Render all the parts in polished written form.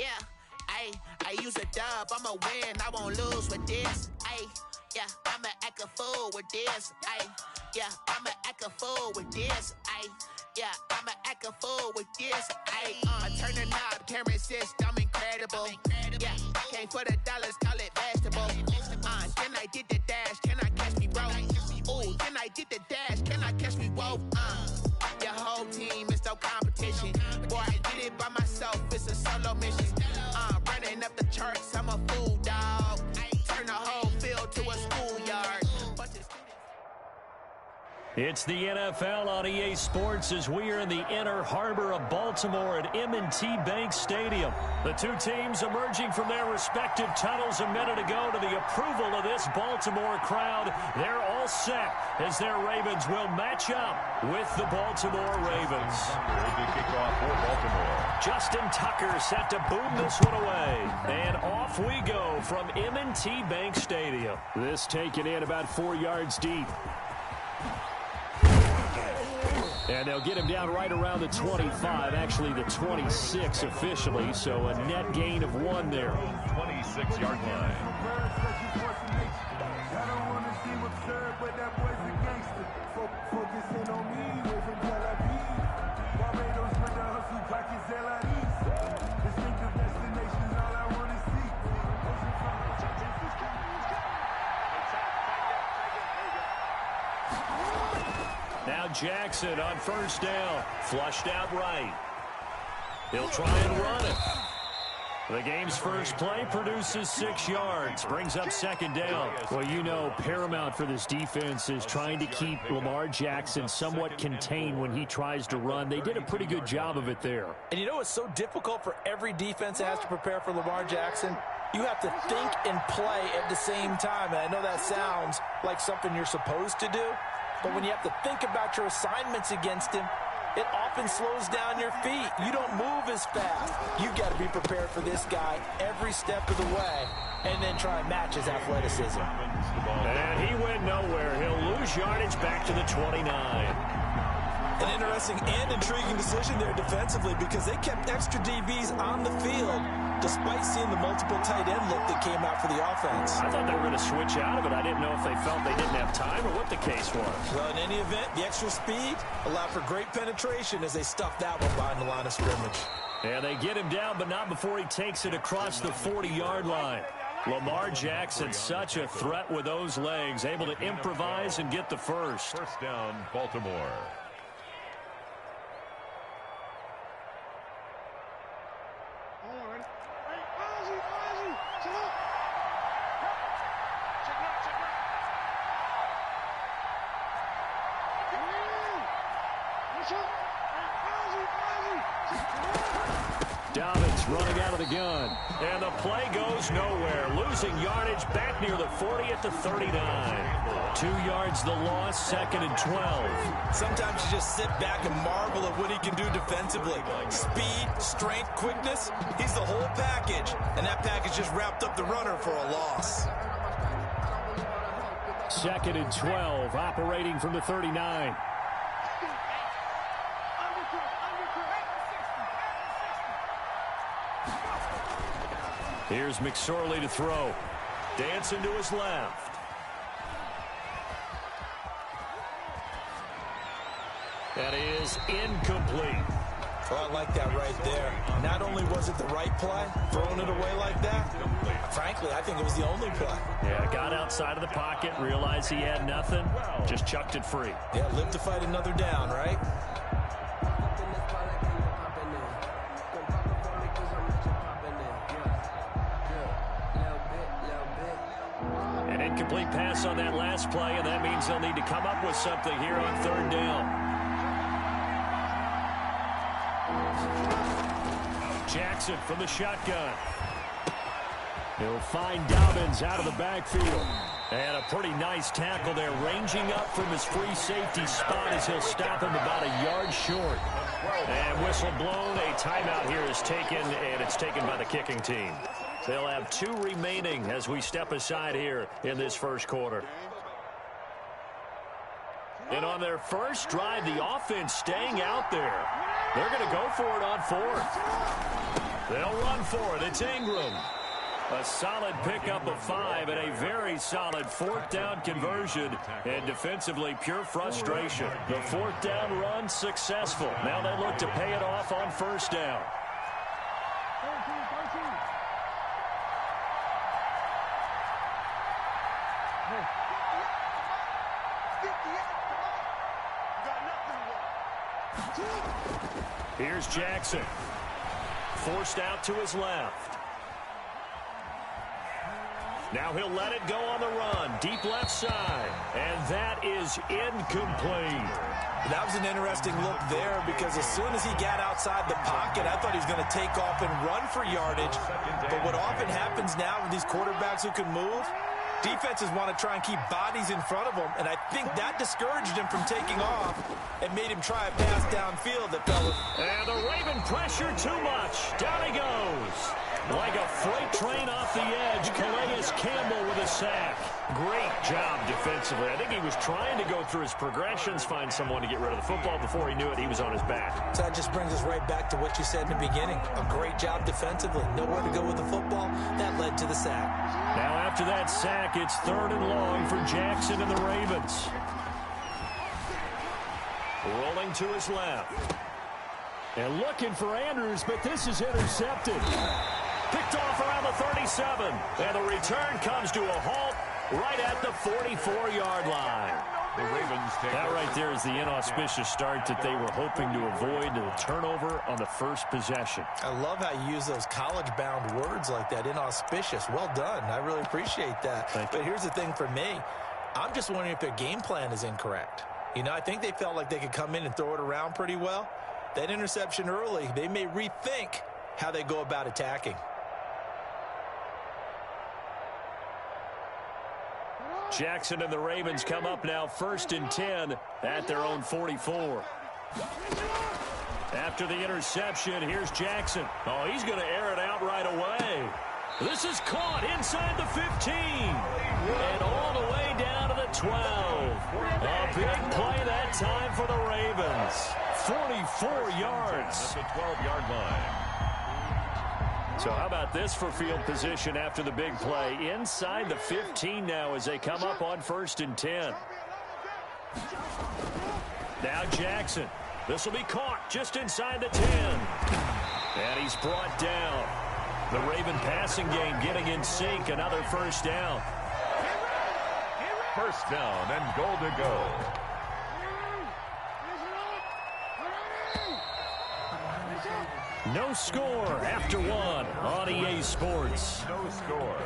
Yeah, I use a dub, I'ma win, I won't lose with this. Yeah, I'ma act a fool with this. Yeah, I'ma act a fool with this. Yeah, I'ma act a fool with this. I turn the knob, can't resist, I'm incredible. Yeah, came for the dollars, call it vegetable. Then I did the dash, can I catch me, bro? Ooh, then I did the dash, can I catch me, whoa? Your whole team is no competition. Boy, I did it by myself, it's a solo mission. Running up the charts, I'm a fool, dog. Turn the whole field to a schoolyard. It's the NFL on EA Sports as we are in the inner harbor of Baltimore at M&T Bank Stadium. The two teams emerging from their respective tunnels a minute ago to the approval of this Baltimore crowd. They're all set as their Ravens will match up with the Baltimore Ravens. Kickoff for Baltimore. Justin Tucker set to boom this one away. And off we go from M&T Bank Stadium. This taken in about 4 yards deep. And they'll get him down right around the 25, actually the 26 officially, so a net gain of 1 there. 26-yard line. Now Jackson on first down, flushed out right. He'll try and run it. The game's first play produces 6 yards, brings up second down. Well, you know, paramount for this defense is trying to keep Lamar Jackson somewhat contained when he tries to run. They did a pretty good job of it there. And you know it's so difficult for every defense that has to prepare for Lamar Jackson? You have to think and play at the same time. And I know that sounds like something you're supposed to do. But when you have to think about your assignments against him, it often slows down your feet. You don't move as fast. You've got to be prepared for this guy every step of the way and then try and match his athleticism. And he went nowhere. He'll lose yardage back to the 29. An interesting and intriguing decision there defensively because they kept extra DBs on the field despite seeing the multiple tight end look that came out for the offense. I thought they were going to switch out of it. I didn't know if they felt they didn't have time or what the case was. Well, in any event, the extra speed allowed for great penetration as they stuffed that one behind the line of scrimmage. And they get him down, but not before he takes it across the 40-yard line. Lamar Jackson, such a threat with those legs, able to improvise and get the first. First down, Baltimore. Dobbins running out of the gun. And the play goes nowhere. Losing yardage back near the 40 at the 39. 2 yards the loss, second and 12. Sometimes you just sit back and marvel at what he can do defensively. Speed, strength, quickness, he's the whole package. And that package just wrapped up the runner for a loss. Second and 12, operating from the 39. Here's McSorley to throw. Dancing to his left. That is incomplete. Well, I like that right there. Not only was it the right play, throwing it away like that, frankly, I think it was the only play. Yeah, got outside of the pocket, realized he had nothing, just chucked it free. Yeah, live to fight another down, right? An incomplete pass on that last play, and that means they'll need to come up with something here on third down. Jackson from the shotgun. He'll find Dobbins out of the backfield. And a pretty nice tackle there, ranging up from his free safety spot as he'll stop him about a yard short. And whistle blown, a timeout here is taken, and it's taken by the kicking team. They'll have 2 remaining as we step aside here in this first quarter. And on their first drive, the offense staying out there. They're going to go for it on fourth. They'll run for it. It's Ingram. A solid pickup of 5 and a very solid fourth down conversion. And defensively, pure frustration. The fourth down run successful. Now they look to pay it off on first down. Here's Jackson. Forced out to his left. Now he'll let it go on the run. Deep left side. And that is incomplete. That was an interesting look there because as soon as he got outside the pocket, I thought he was going to take off and run for yardage. But what often happens now with these quarterbacks who can move, defenses want to try and keep bodies in front of them, and I think that discouraged him from taking off and made him try a pass downfield that fell. And the Raven pressure too much. Down he goes. Like a freight train off the edge, Calais Campbell with a sack. Great job defensively. I think he was trying to go through his progressions, find someone to get rid of the football. Before he knew it, he was on his back. So that just brings us right back to what you said in the beginning. A great job defensively. Nowhere to go with the football. That led to the sack. Now after that sack, it's 3rd and long for Jackson and the Ravens. Rolling to his left. And looking for Andrews, but this is intercepted. Picked off around the 37. And the return comes to a halt right at the 44-yard line. The Ravens take that right there is the inauspicious start that they were hoping to avoid, the turnover on the first possession. I love how you use those college-bound words like that, inauspicious. Well done. I really appreciate that. But here's the thing for me. I'm just wondering if their game plan is incorrect. You know, I think they felt like they could come in and throw it around pretty well. That interception early, they may rethink how they go about attacking. Jackson and the Ravens come up now 1st and 10 at their own 44. After the interception, here's Jackson. Oh, he's going to air it out right away. This is caught inside the 15 and all the way down to the 12. A big play that time for the Ravens. 44 yards. At the 12-yard line. So how about this for field position after the big play? Inside the 15 now as they come up on 1st and 10. Now Jackson. This will be caught just inside the 10. And he's brought down. The Raven passing game getting in sync. Another first down. First down and goal to go. No score after 1 on EA Sports. No score.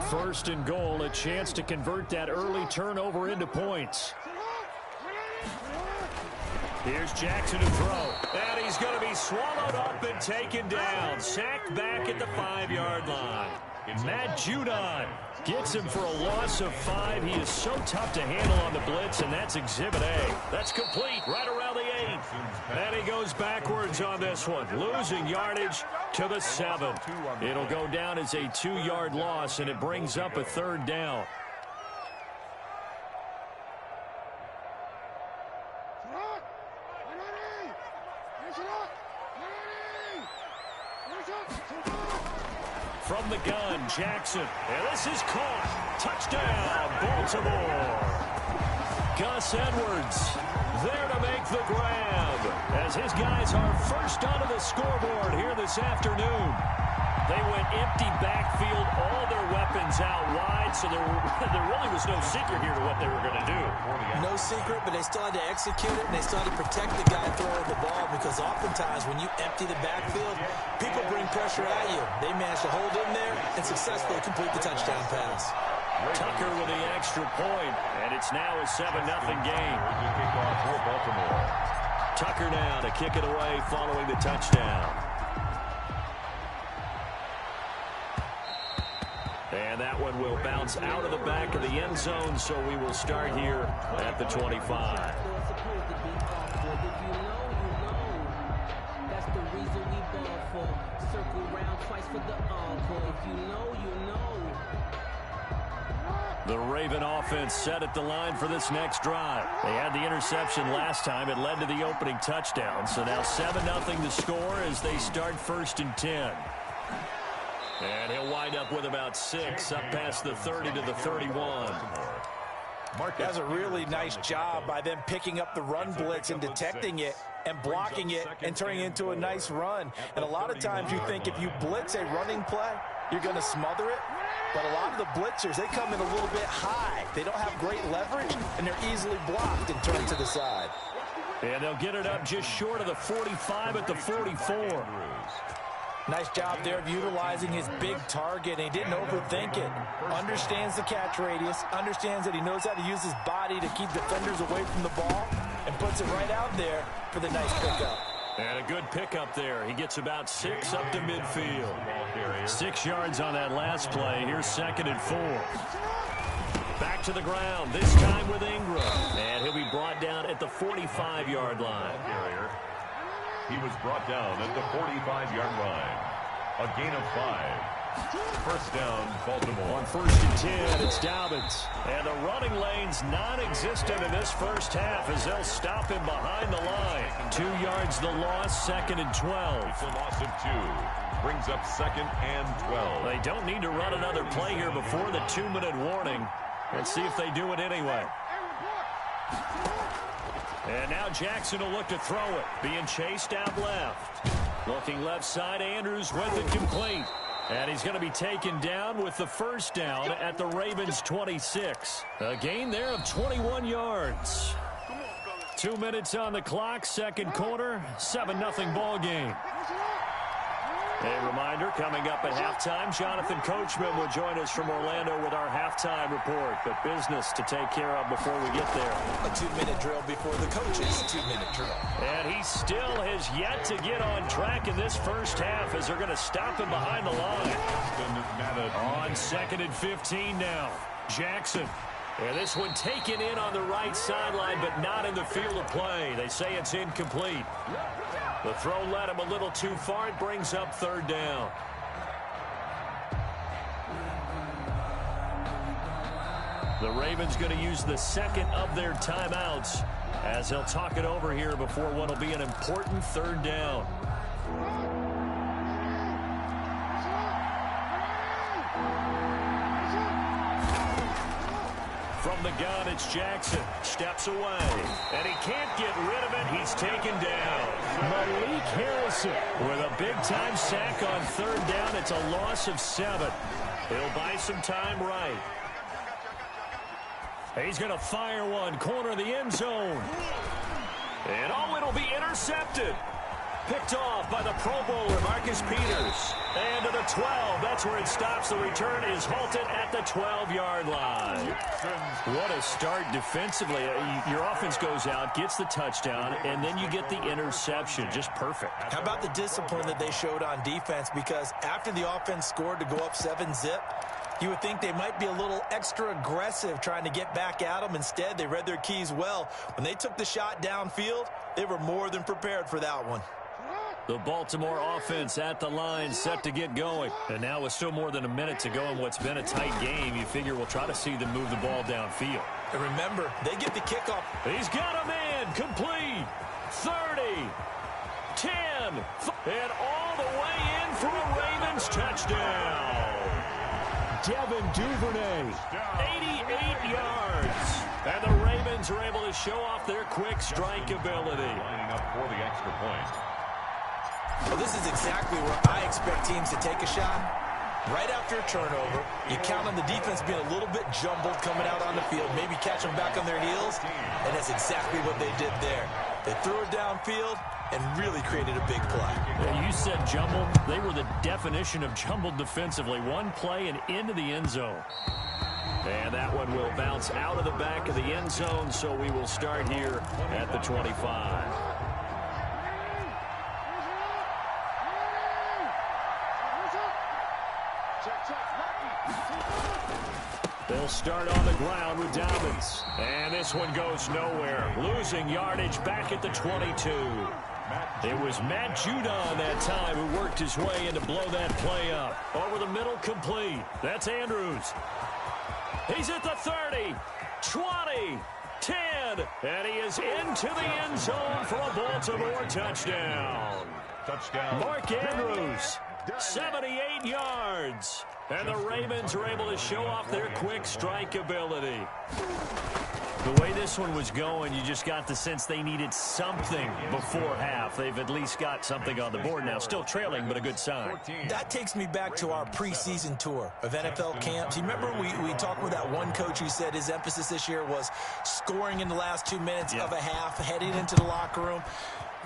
First and goal, a chance to convert that early turnover into points. Here's Jackson to throw. And he's going to be swallowed up and taken down. Sacked back at the 5-yard line. Matt Judon gets him for a loss of 5. He is so tough to handle on the blitz, and that's Exhibit A. That's complete right around the 8. And he goes backwards on this one, losing yardage to the 7. It'll go down as a 2-yard loss, and it brings up a 3rd down. From the gun, Jackson. And this is caught. Touchdown, Baltimore. Gus Edwards there to make the grab as his guys are first onto the scoreboard here this afternoon. They went empty backfield, all their weapons out wide, so there really was no secret here to what they were going to do. No secret, but they still had to execute it, and they still had to protect the guy throwing the ball because oftentimes when you empty the backfield, people bring pressure at you. They managed to hold in there and successfully complete the touchdown pass. Tucker with the extra point, and it's now a 7-0 game. Tucker now to kick it away following the touchdown. And that one will bounce out of the back of the end zone, so we will start here at the 25. for. Circle round twice for the encore. If you know, you know. The Raven offense set at the line for this next drive. They had the interception last time. It led to the opening touchdown. So now 7-0 to score as they start 1st and 10. And he'll wind up with about 6 up past the 30 to the 31. Does a really nice job by them picking up the run blitz and detecting it and blocking it and turning it into a nice run. And a lot of times you think if you blitz a running play, you're going to smother it. But a lot of the blitzers, they come in a little bit high. They don't have great leverage, and they're easily blocked and turned to the side. And they'll get it up just short of the 45 at the 44. Nice job there of utilizing his big target. And he didn't overthink it. Understands the catch radius. Understands that he knows how to use his body to keep defenders away from the ball. And puts it right out there for the nice pickup. And a good pickup there. He gets about 6 up to midfield. 6 yards on that last play. Here's 2nd and 4. Back to the ground, this time with Ingram. And he'll be brought down at the 45-yard line. He was brought down at the 45-yard line. A gain of 5. First down, Baltimore. On 1st and 10, it's Dobbins. And the running lane's non-existent in this first half as they'll stop him behind the line. 2 yards the loss, 2nd and 12. It's a loss of 2. Brings up 2nd and 12. They don't need to run another play here before the 2-minute warning. Let's see if they do it anyway. And now Jackson will look to throw it. Being chased out left. Looking left side, Andrews with it complete. And he's going to be taken down with the first down at the Ravens' 26. A gain there of 21 yards. 2 minutes on the clock, 2nd quarter, 7-0 ball game. A reminder, coming up at halftime, Jonathan Coachman will join us from Orlando with our halftime report. But business to take care of before we get there. A 2-minute drill before the coach's 2-minute drill. And he still has yet to get on track in this first half as they're going to stop him behind the line. On 2nd and 15 now. Jackson. And this one taken in on the right sideline, but not in the field of play. They say it's incomplete. The throw led him a little too far. It brings up 3rd down. The Ravens going to use the 2nd of their timeouts as they'll talk it over here before what will be an important 3rd down. From the gun, it's Jackson. Steps away. And he can't get rid of it. He's taken down. Malik Harrison with a big-time sack on 3rd down. It's a loss of 7. He'll buy some time right. He's going to fire one. Corner of the end zone. And it'll be intercepted. Picked off by the Pro Bowler, Marcus Peters. And to the 12. That's where it stops. The return is halted at the 12-yard line. What a start defensively. Your offense goes out, gets the touchdown, and then you get the interception. Just perfect. How about the discipline that they showed on defense? Because after the offense scored to go up 7-zip, you would think they might be a little extra aggressive trying to get back at them. Instead, they read their keys well. When they took the shot downfield, they were more than prepared for that one. The Baltimore offense at the line, set to get going. And now with still more than a minute to go in what's been a tight game, you figure we'll try to see them move the ball downfield. And remember, they get the kickoff. He's got a man, complete, 30, 10, and all the way in for a Ravens touchdown. Devin Duvernay, 88 yards. And the Ravens are able to show off their quick strike ability. Lining up for the extra point. Well, this is exactly where I expect teams to take a shot. Right after a turnover, you count on the defense being a little bit jumbled coming out on the field, maybe catch them back on their heels, and that's exactly what they did there. They threw it downfield and really created a big play. Yeah, you said jumbled. They were the definition of jumbled defensively. One play and into the end zone. And that one will bounce out of the back of the end zone, so we will start here at the 25. They'll start on the ground with Dobbins. And this one goes nowhere. Losing yardage back at the 22. It was Matt Judon that time who worked his way in to blow that play up. Over the middle, complete. That's Andrews. He's at the 30, 20, 10, and he is into the end zone for a Baltimore touchdown. Mark Andrews, 78 yards. And the Ravens are able to show off their quick strike ability. The way this one was going, you just got the sense they needed something before half. They've at least got something on the board now. Still trailing, but a good sign. That takes me back to our preseason tour of NFL camps. You remember we talked with that one coach who said his emphasis this year was scoring in the last 2 minutes of a half, heading into the locker room.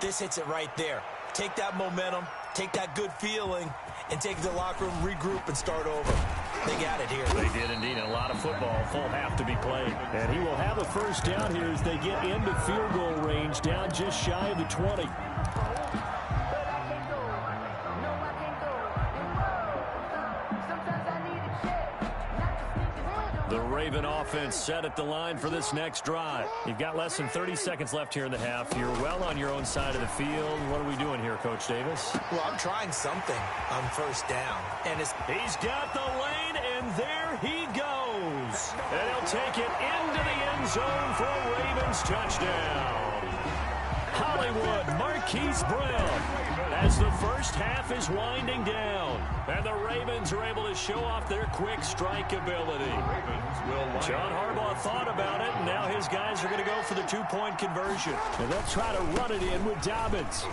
This hits it right there. Take that momentum, take that good feeling, and take it to the locker room, regroup, and start over. They got it here. They did indeed. A lot of football, full half to be played. And he will have a first down here as they get into field goal range, down just shy of the 20. The Raven offense set at the line for this next drive. You've got less than 30 seconds left here in the half. You're well on your own side of the field. What are we doing here, Coach Davis? Well, I'm trying something on first down. And he's got the lane, and there he goes. And he'll take it into the end zone for a Ravens touchdown. Hollywood Marquise Brown as the first half is winding down. And the Ravens are able to show off their quick strike ability. John Harbaugh thought about it, and now his guys are going to go for the two-point conversion. And they'll try to run it in with Dobbins.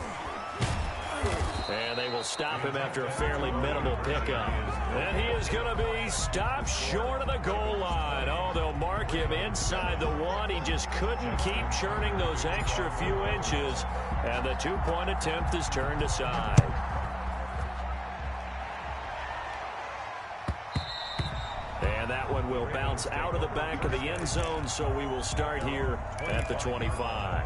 And they will stop him after a fairly minimal pickup. And he is going to be stopped short of the goal line. Oh, they'll mark him inside the one. He just couldn't keep churning those extra few inches. And the two-point attempt is turned aside. And that one will bounce out of the back of the end zone, so we will start here at the 25.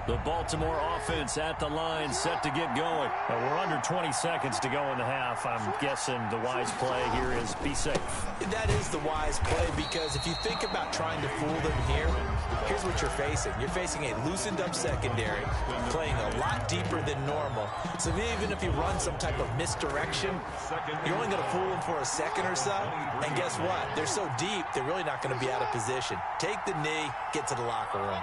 The Baltimore offense at the line, set to get going. We're under 20 seconds to go in the half. I'm guessing the wise play here is be safe. That is the wise play, because if you think about trying to fool them here, here's what you're facing. You're facing a loosened up secondary, playing a lot deeper than normal. So even if you run some type of misdirection, you're only going to fool them for a second or so. And guess what? They're so deep, they're really not going to be out of position. Take the knee, get to the locker room.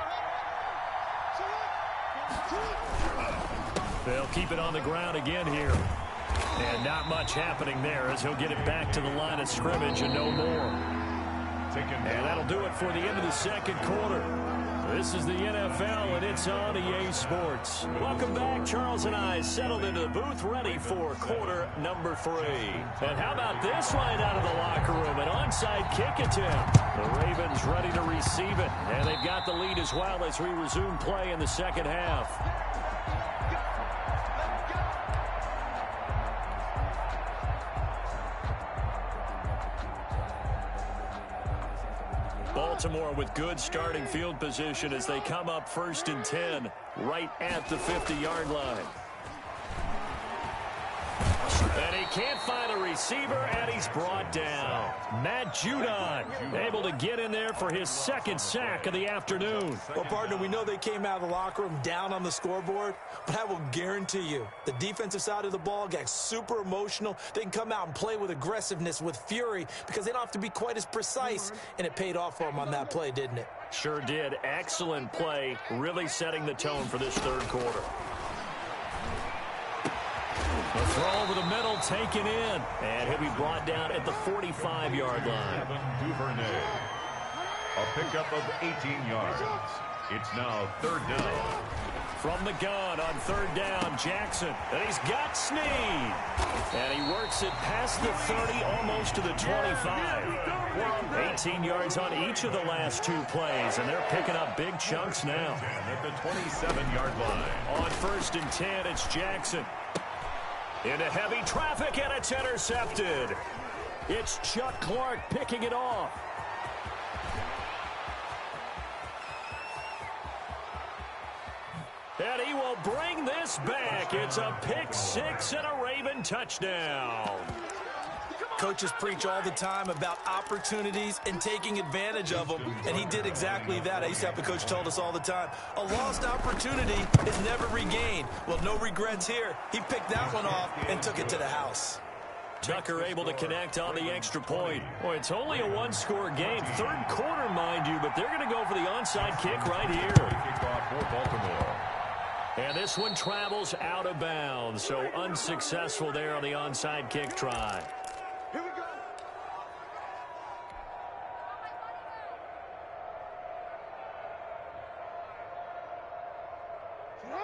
They'll keep it on the ground again here. And not much happening there as he'll get it back to the line of scrimmage and no more. And that'll do it for the end of the second quarter. This is the NFL, and it's on EA Sports. Welcome back. Charles and I settled into the booth ready for quarter number 3. And how about this right out of the locker room? An onside kick attempt. The Ravens ready to receive it. And they've got the lead as well as we resume play in the second half. Baltimore with good starting field position as they come up 1st and 10 right at the 50-yard line. And he can't find a receiver, and he's brought down. Matt Judon able to get in there for his second sack of the afternoon. Well, partner, we know they came out of the locker room down on the scoreboard, but I will guarantee you the defensive side of the ball got super emotional. They can come out and play with aggressiveness, with fury, because they don't have to be quite as precise, and it paid off for them on that play, didn't it? Sure did. Excellent play, really setting the tone for this third quarter. The throw over the middle, taken in. And he'll be brought down at the 45-yard line. Duvernay. A pickup of 18 yards. It's now 3rd down. From the gun on 3rd down, Jackson. And he's got Snead. And he works it past the 30, almost to the 25. 18 yards on each of the last 2 plays, and they're picking up big chunks now. At the 27-yard line. On 1st and 10, it's Jackson. Into heavy traffic, and it's intercepted. It's Chuck Clark picking it off. And he will bring this back. It's a pick 6 and a Raven touchdown. Coaches preach all the time about opportunities and taking advantage of them, and he did exactly that. I used to have a coach tell us all the time, a lost opportunity is never regained. Well, no regrets here. He picked that one off and took it to the house. Tucker able to connect on the extra point. Boy, it's only a one-score game. Third quarter, mind you, but they're going to go for the onside kick right here. Kickoff for Baltimore. And this one travels out of bounds, so unsuccessful there on the onside kick try. Here we go.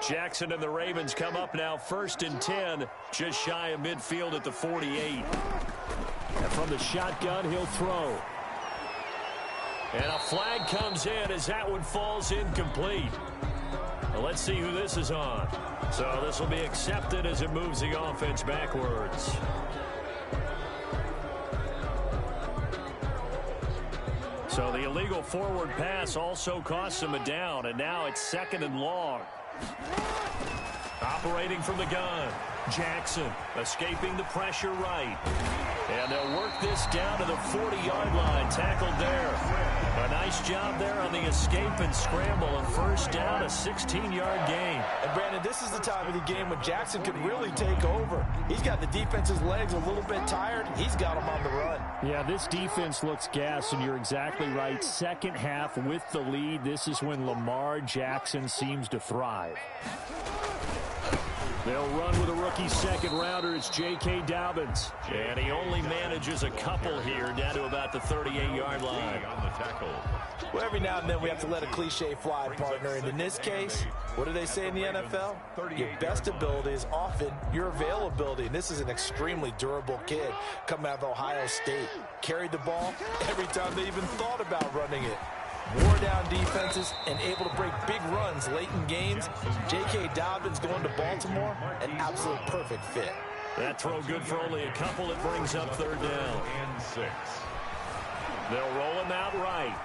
Jackson and the Ravens come up now 1st and 10, just shy of midfield at the 48. And from the shotgun, he'll throw. And a flag comes in as that one falls incomplete. Well, let's see who this is on. So this will be accepted as it moves the offense backwards. So the illegal forward pass also costs him a down, and now it's 2nd and long. Operating from the gun, Jackson escaping the pressure right. And they'll work this down to the 40-yard line, tackled there. A nice job there on the escape and scramble, and first down, a 16-yard gain. And Brandon, this is the time of the game when Jackson can really take over. He's got the defense's legs a little bit tired. He's got them on the run. Yeah, this defense looks gassed, and you're exactly right. Second half with the lead, this is when Lamar Jackson seems to thrive. They'll run with a rookie second-rounder. It's J.K. Dobbins. And he only manages a couple here down to about the 38-yard line. On the tackle. Well, every now and then we have to let a cliche fly, partner. And in this case, what do they say in the NFL? Your best ability is often your availability. And this is an extremely durable kid coming out of Ohio State. Carried the ball every time they even thought about running it. Wore down defenses and able to break big runs late in games. J.K. Dobbins going to Baltimore, an absolute perfect fit. That throw good for only a couple. It brings up 3rd down. And 6. They'll roll him out right.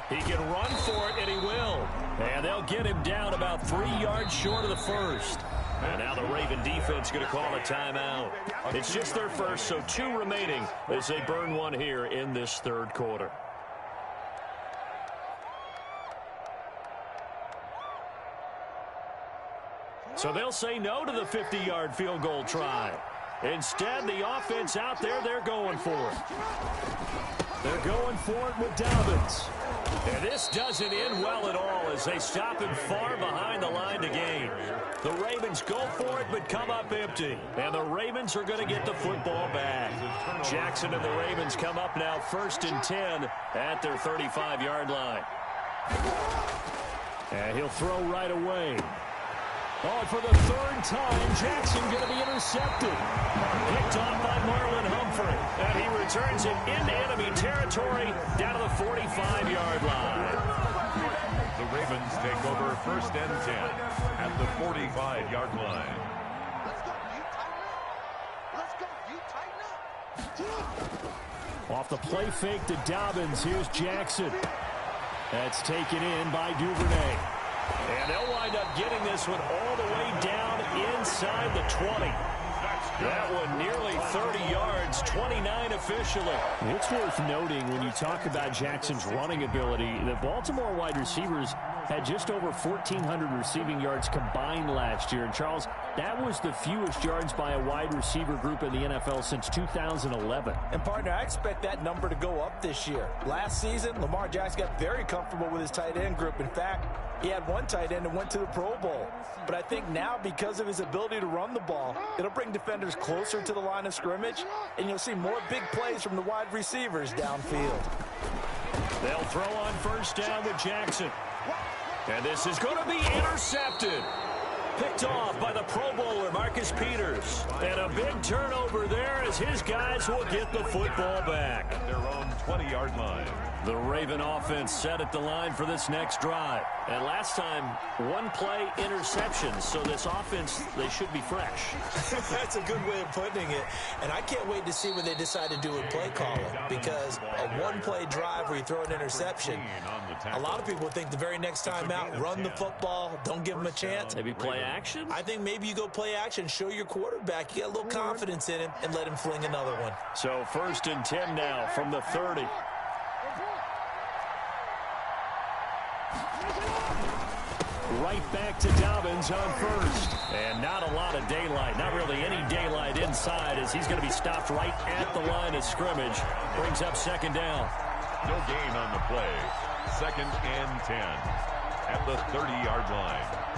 He can run for it, and he will. And they'll get him down about 3 yards short of the first. And now the Raven defense going to call a timeout. It's just their first, so 2 remaining as they burn one here in this 3rd quarter. So they'll say no to the 50-yard field goal try. Instead, the offense out there, they're going for it. They're going for it with Dobbins. And this doesn't end well at all as they stop him far behind the line to gain. The Ravens go for it but come up empty. And the Ravens are going to get the football back. Jackson and the Ravens come up now 1st and 10 at their 35-yard line. And he'll throw right away. Oh, for the 3rd time, Jackson going to be intercepted. Picked off by Marlon Humphrey. And he returns it into enemy territory down to the 45-yard line. The Ravens take over 1st and 10 at the 45-yard line. Let's go. You tighten up. Off the play fake to Dobbins, here's Jackson. That's taken in by Duvernay. And they'll wind up getting this one all the way down inside the 20. That one nearly 30 yards, 29 officially. It's worth noting when you talk about Jackson's running ability, the Baltimore wide receivers had just over 1,400 receiving yards combined last year. And, Charles, that was the fewest yards by a wide receiver group in the NFL since 2011. And, partner, I expect that number to go up this year. Last season, Lamar Jackson got very comfortable with his tight end group. In fact, he had one tight end and went to the Pro Bowl. But I think now, because of his ability to run the ball, it'll bring defenders closer to the line of scrimmage, and you'll see more big plays from the wide receivers downfield. They'll throw on 1st down with Jackson. And this is going to be intercepted. Picked off by the Pro Bowler, Marcus Peters. And a big turnover there as his guys will get the football back. At their own 20-yard line. The Raven offense set at the line for this next drive. And last time, one play interception. So this offense, they should be fresh. That's a good way of putting it. And I can't wait to see what they decide to do with play calling. Because a one-play drive where you throw an interception, a lot of people think the very next time out, run the football, don't give them a chance. Maybe play action? I think maybe you go play action, show your quarterback, you get a little confidence in him, and let him fling another one. So 1st and 10 now from the 30. Right back to Dobbins on 1st. And not a lot of daylight. Not really any daylight inside as he's going to be stopped right at the line of scrimmage. Brings up 2nd down. No gain on the play. 2nd and 10 at the 30-yard line.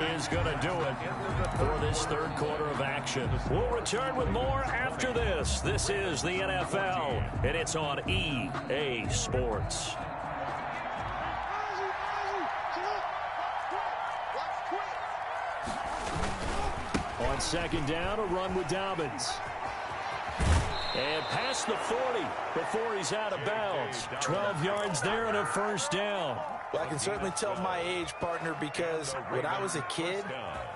Is going to do it for this 3rd quarter of action. We'll return with more after this. This is the NFL, and it's on EA Sports. On 2nd down, a run with Dobbins. And past the 40 before he's out of bounds. 12 yards there and a 1st down. Well, I can certainly tell my age, partner, because when I was a kid,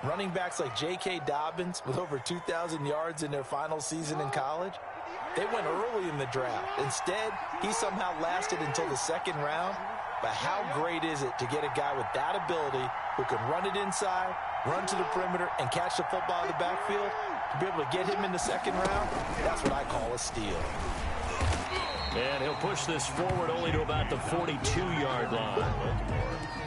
running backs like J.K. Dobbins with over 2,000 yards in their final season in college, they went early in the draft. Instead, he somehow lasted until the 2nd round. But how great is it to get a guy with that ability who can run it inside, run to the perimeter, and catch the football in the backfield? To be able to get him in the 2nd round, that's what I call a steal. And he'll push this forward only to about the 42-yard line.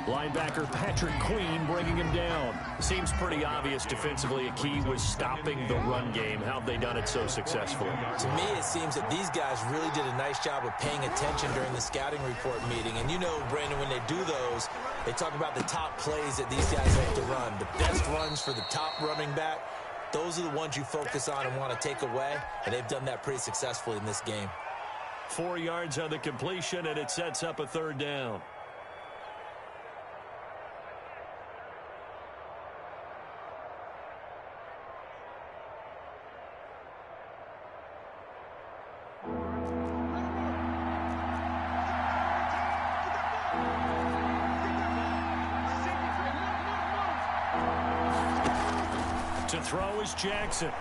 Linebacker Patrick Queen bringing him down. Seems pretty obvious defensively a key was stopping the run game. How have they done it so successfully? To me, it seems that these guys really did a nice job of paying attention during the scouting report meeting. And you know, Brandon, when they do those, they talk about the top plays that these guys like to run. The best runs for the top running back. Those are the ones you focus on and want to take away. And they've done that pretty successfully in this game. 4 yards on the completion, and it sets up a 3rd down. To throw is Jackson.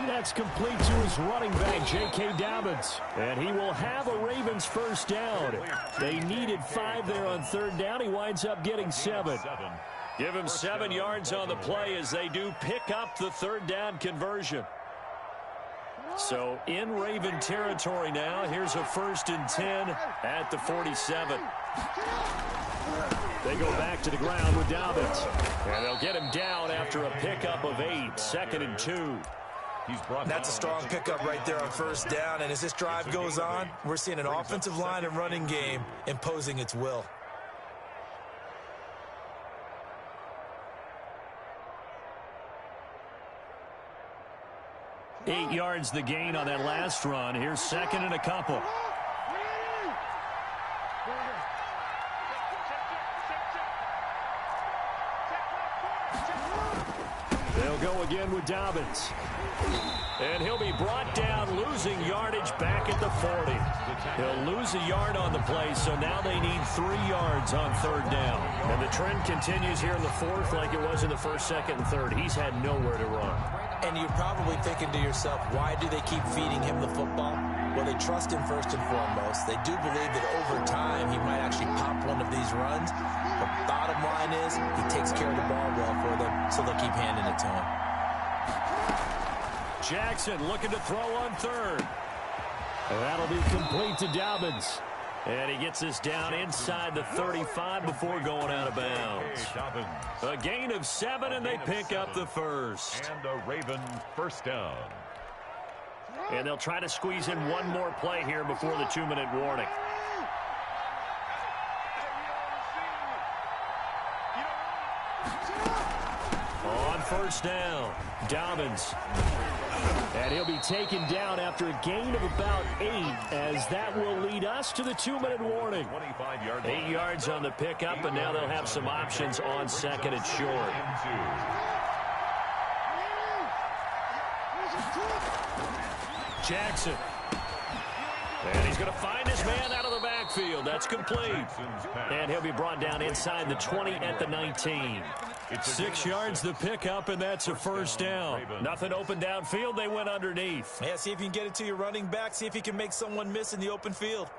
That's complete to his running back, J.K. Dobbins. And he will have a Ravens 1st down. They needed 5 there on 3rd down. He winds up getting 7. Give him 7 yards on the play as they do pick up the 3rd down conversion. So in Raven territory now. Here's a 1st and 10 at the 47. They go back to the ground with Dobbins. And they'll get him down after a pickup of 8. 2nd and 2. That's a strong pickup right there on 1st down. And as this drive goes on, we're seeing an offensive line and running game imposing its will. Eight yards the gain on that last run. Here's 2nd and a couple. They'll go again with Dobbins. And he'll be brought down, losing yardage back at the 40. He'll lose a yard on the play, so now they need 3 yards on 3rd down. And the trend continues here in the 4th like it was in the 1st, 2nd, and 3rd. He's had nowhere to run. And you're probably thinking to yourself, why do they keep feeding him the football? Well, they trust him first and foremost. They do believe that over time he might actually pop one of these runs. The bottom line is he takes care of the ball well for them, so they'll keep handing it to him. Jackson looking to throw on 3rd. And that'll be complete to Dobbins. And he gets this down inside the 35 before going out of bounds. A gain of 7, and they pick up the 1st. And a Raven 1st down. And they'll try to squeeze in one more play here before the 2-minute warning. On 1st down, Dobbins. And And he'll be taken down after a gain of about 8, as that will lead us to the 2-minute warning. 8 yards on the pickup, and now they'll have some options on second and short. Jackson. And he's going to find his man out of the backfield. That's complete. And he'll be brought down inside the 20 at the 19. 6 yards the pickup, and that's a first down. Nothing open downfield. They went underneath. Yeah, see if you can get it to your running back. See if you can make someone miss in the open field.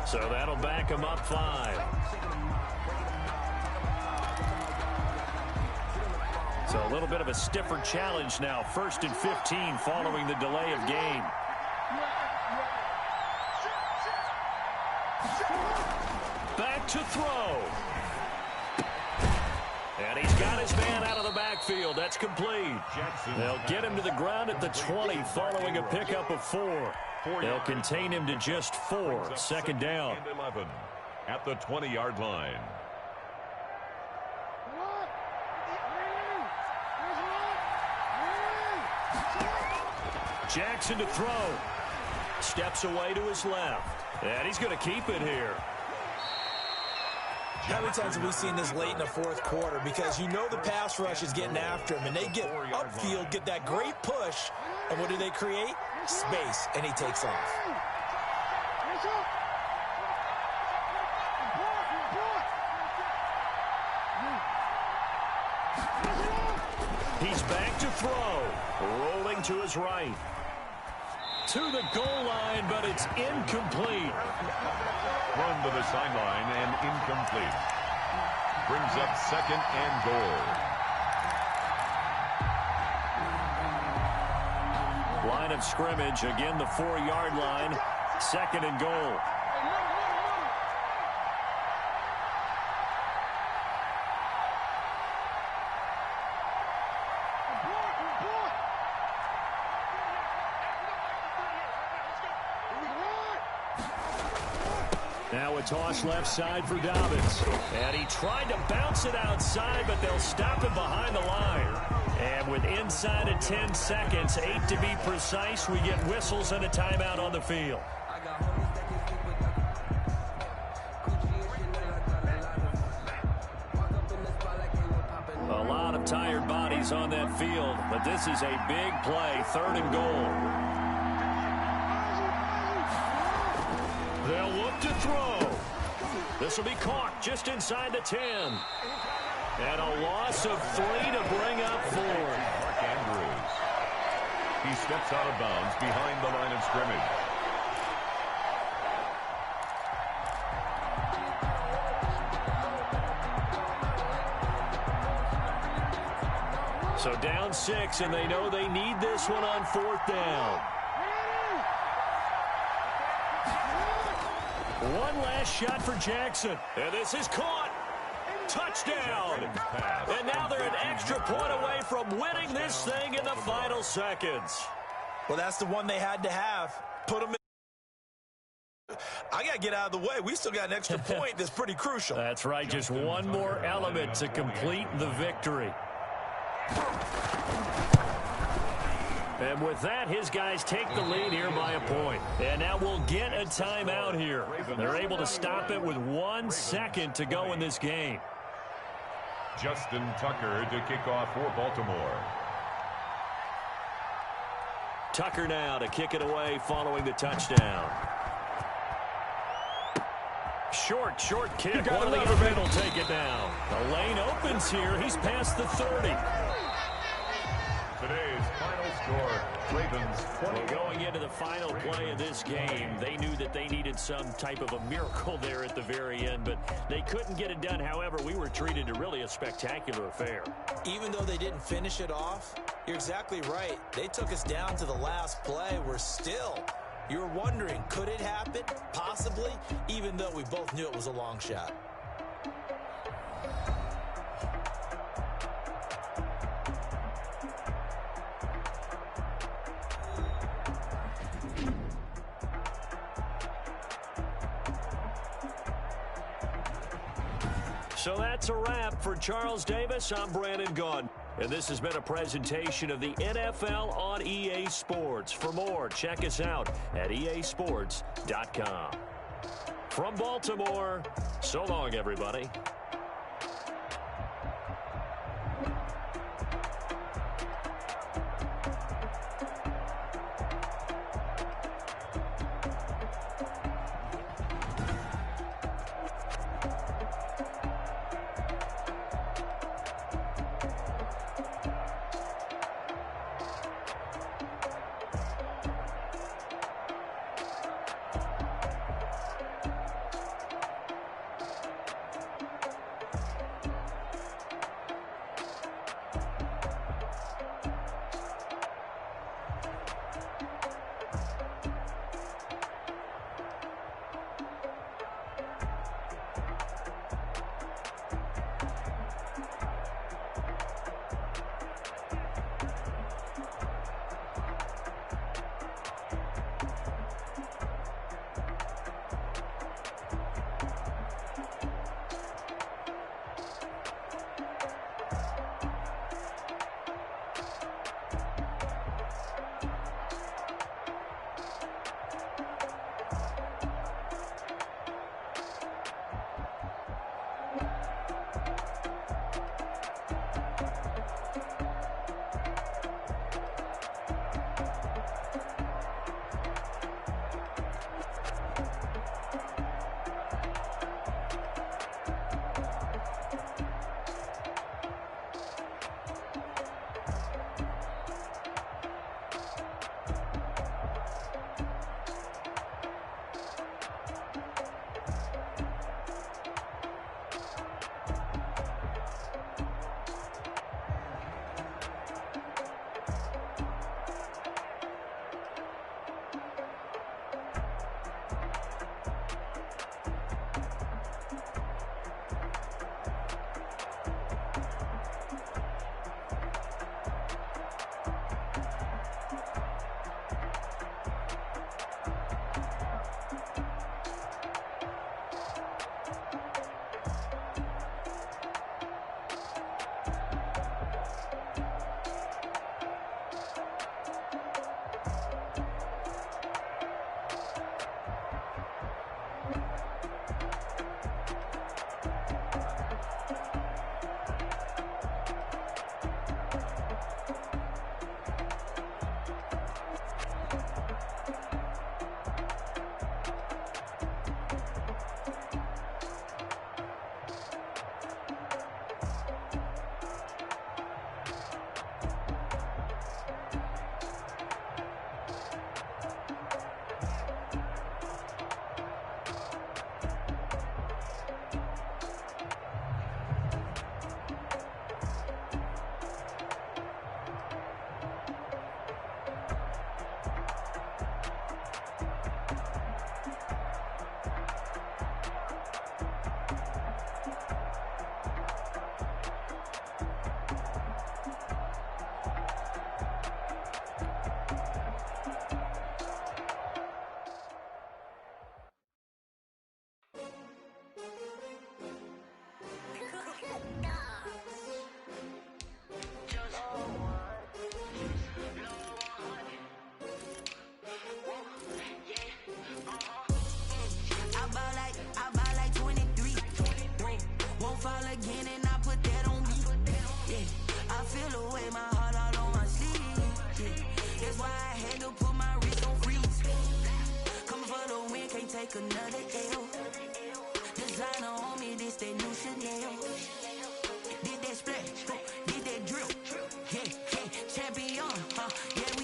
So that'll back him up 5. So a little bit of a stiffer challenge now. 1st and 15 following the delay of game. Back to throw. And he's got his man out of the backfield. That's complete. They'll get him to the ground at the 20 following a pickup of 4. They'll contain him to just 4. Second down. 11 at the 20-yard line. Jackson to throw. Steps away to his left. And he's going to keep it here. How many times have we seen this late in the fourth quarter? Because you know the pass rush is getting after him, and they get upfield, get that great push, and what do they create? Space, and he takes off. He's back to throw. Rolling to his right. To the goal line, but it's incomplete. Run to the sideline and incomplete. Brings up 2nd and goal. Line of scrimmage, again the 4-yard line. 2nd and goal. Now a toss left side for Dobbins. And he tried to bounce it outside, but they'll stop him behind the line. And with inside of 10 seconds, 8 to be precise, we get whistles and a timeout on the field. A lot of tired bodies on that field, but this is a big play, 3rd and goal. They'll look to throw. This will be caught just inside the 10. And a loss of 3 to bring up 4. Mark Andrews. He steps out of bounds behind the line of scrimmage. So down 6, and they know they need this one on 4th down. One last shot for Jackson. And this is caught. Touchdown. And now they're an extra point away from winning this thing in the final seconds. Well, that's the one they had to have. Put them in. I got to get out of the way. We still got an extra point that's pretty crucial. That's right. Just one more element to complete the victory. And with that, his guys take the lead here by a point. And now we'll get a timeout here. They're able to stop it with 1 second to go in this game. Justin Tucker to kick off for Baltimore. Tucker now to kick it away following the touchdown. Short kick. One of the other men will take it down. The lane opens here. He's past the 30. Today's final score, Ravens 20. Well, going into the final play of this game, they knew that they needed some type of a miracle there at the very end, but they couldn't get it done. However, we were treated to really a spectacular affair. Even though they didn't finish it off, you're exactly right. They took us down to the last play. We're still, you were wondering, could it happen? Possibly, even though we both knew it was a long shot. So that's a wrap for Charles Davis. I'm Brandon Gaudin. And this has been a presentation of the NFL on EA Sports. For more, check us out at easports.com. From Baltimore, so long, everybody. take another L. Designer on me, this that new Chanel. Did that splash, did that drip, yeah, yeah, champion, yeah.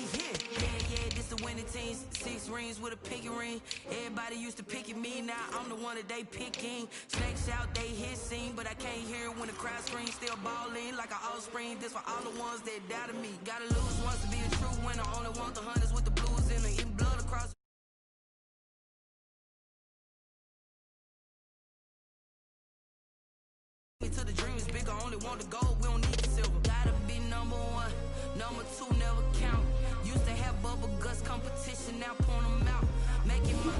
15s, 6 rings with a pinky ring. Everybody used to pick at me, now I'm the one that they picking. Snakes out, they hit scene, but I can't hear when the crowd screams. Still balling like an offspring. This for all the ones that doubted me. Gotta lose once to be a true winner. Only want the hunters with the blues in it. Eating blood across. To the dream is bigger, only want the gold, we don't need the silver. Gotta be number one, number two never count. Used to have bubble guts competition, now point them out. Making my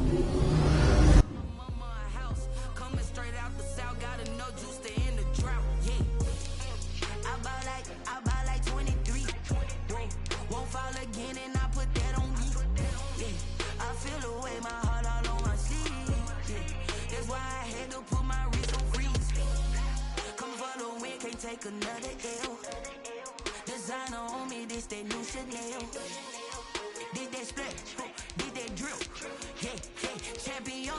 mama a house, coming straight out the south, got enough juice to end the drought, yeah. I buy like 23, won't fall again and I put that on me, yeah. I feel the way, my heart all on my sleeve, yeah. That's why I had to put my wrist on freeze. Come for the win, can't take another L. Designer on me, this that new Chanel. Did that split, did that drill. Yeah, champion,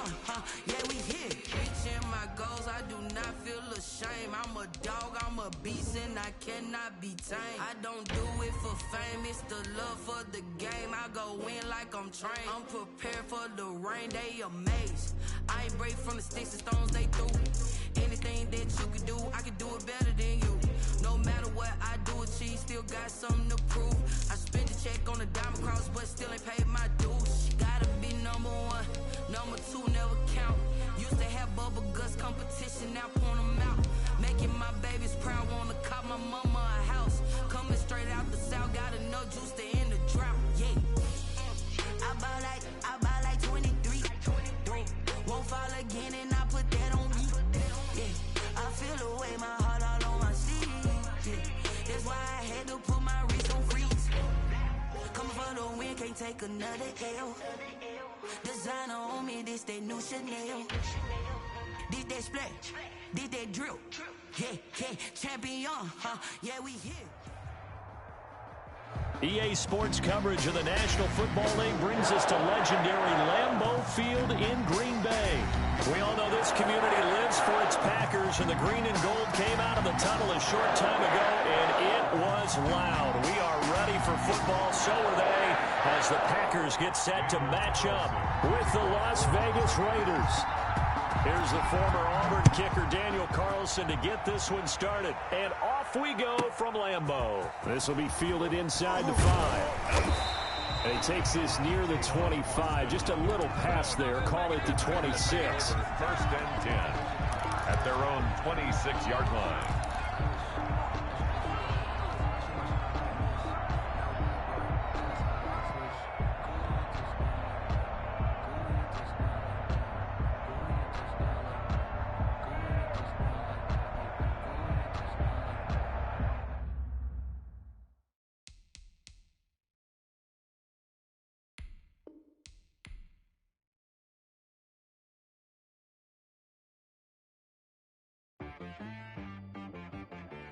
yeah, we here. Reaching my goals, I do not feel ashamed. I'm a dog, I'm a beast, and I cannot be tamed. I don't do it for fame, it's the love for the game. I go in like I'm trained. I'm prepared for the rain, they amazed. I ain't break from the sticks and stones they threw. Anything that you can do, I can do it better than you. No matter what I do achieve, still got something to prove. I spent the check on the diamond cross, but still ain't paid my dues. Gotta be number one, number two never count. Used to have bubble guts competition, now point them out. Making my babies proud, wanna cop my mama a house. Coming straight out the south, got enough juice to end the drought, yeah. I buy like 23, won't fall again and I put that on me, yeah. I feel the way, my heart all on my sleeve, yeah. That's why I had to put my wrist on freeze. Coming for the win, can't take another L. Designer on me, this that new Chanel. Did that split, did that drill. Yeah, champion, yeah, we here. EA Sports coverage of the National Football League brings us to legendary Lambeau Field in Green Bay. We all know this community lives for its Packers, and the green and gold came out of the tunnel a short time ago, and it was loud. We are ready for football, so are they, as the Packers get set to match up with the Las Vegas Raiders. Here's the former Auburn kicker, Daniel Carlson, to get this one started. And off we go from Lambeau. This will be fielded inside the 5. And he takes this near the 25. Just a little pass there. Call it the 26. First and 10 at their own 26-yard line.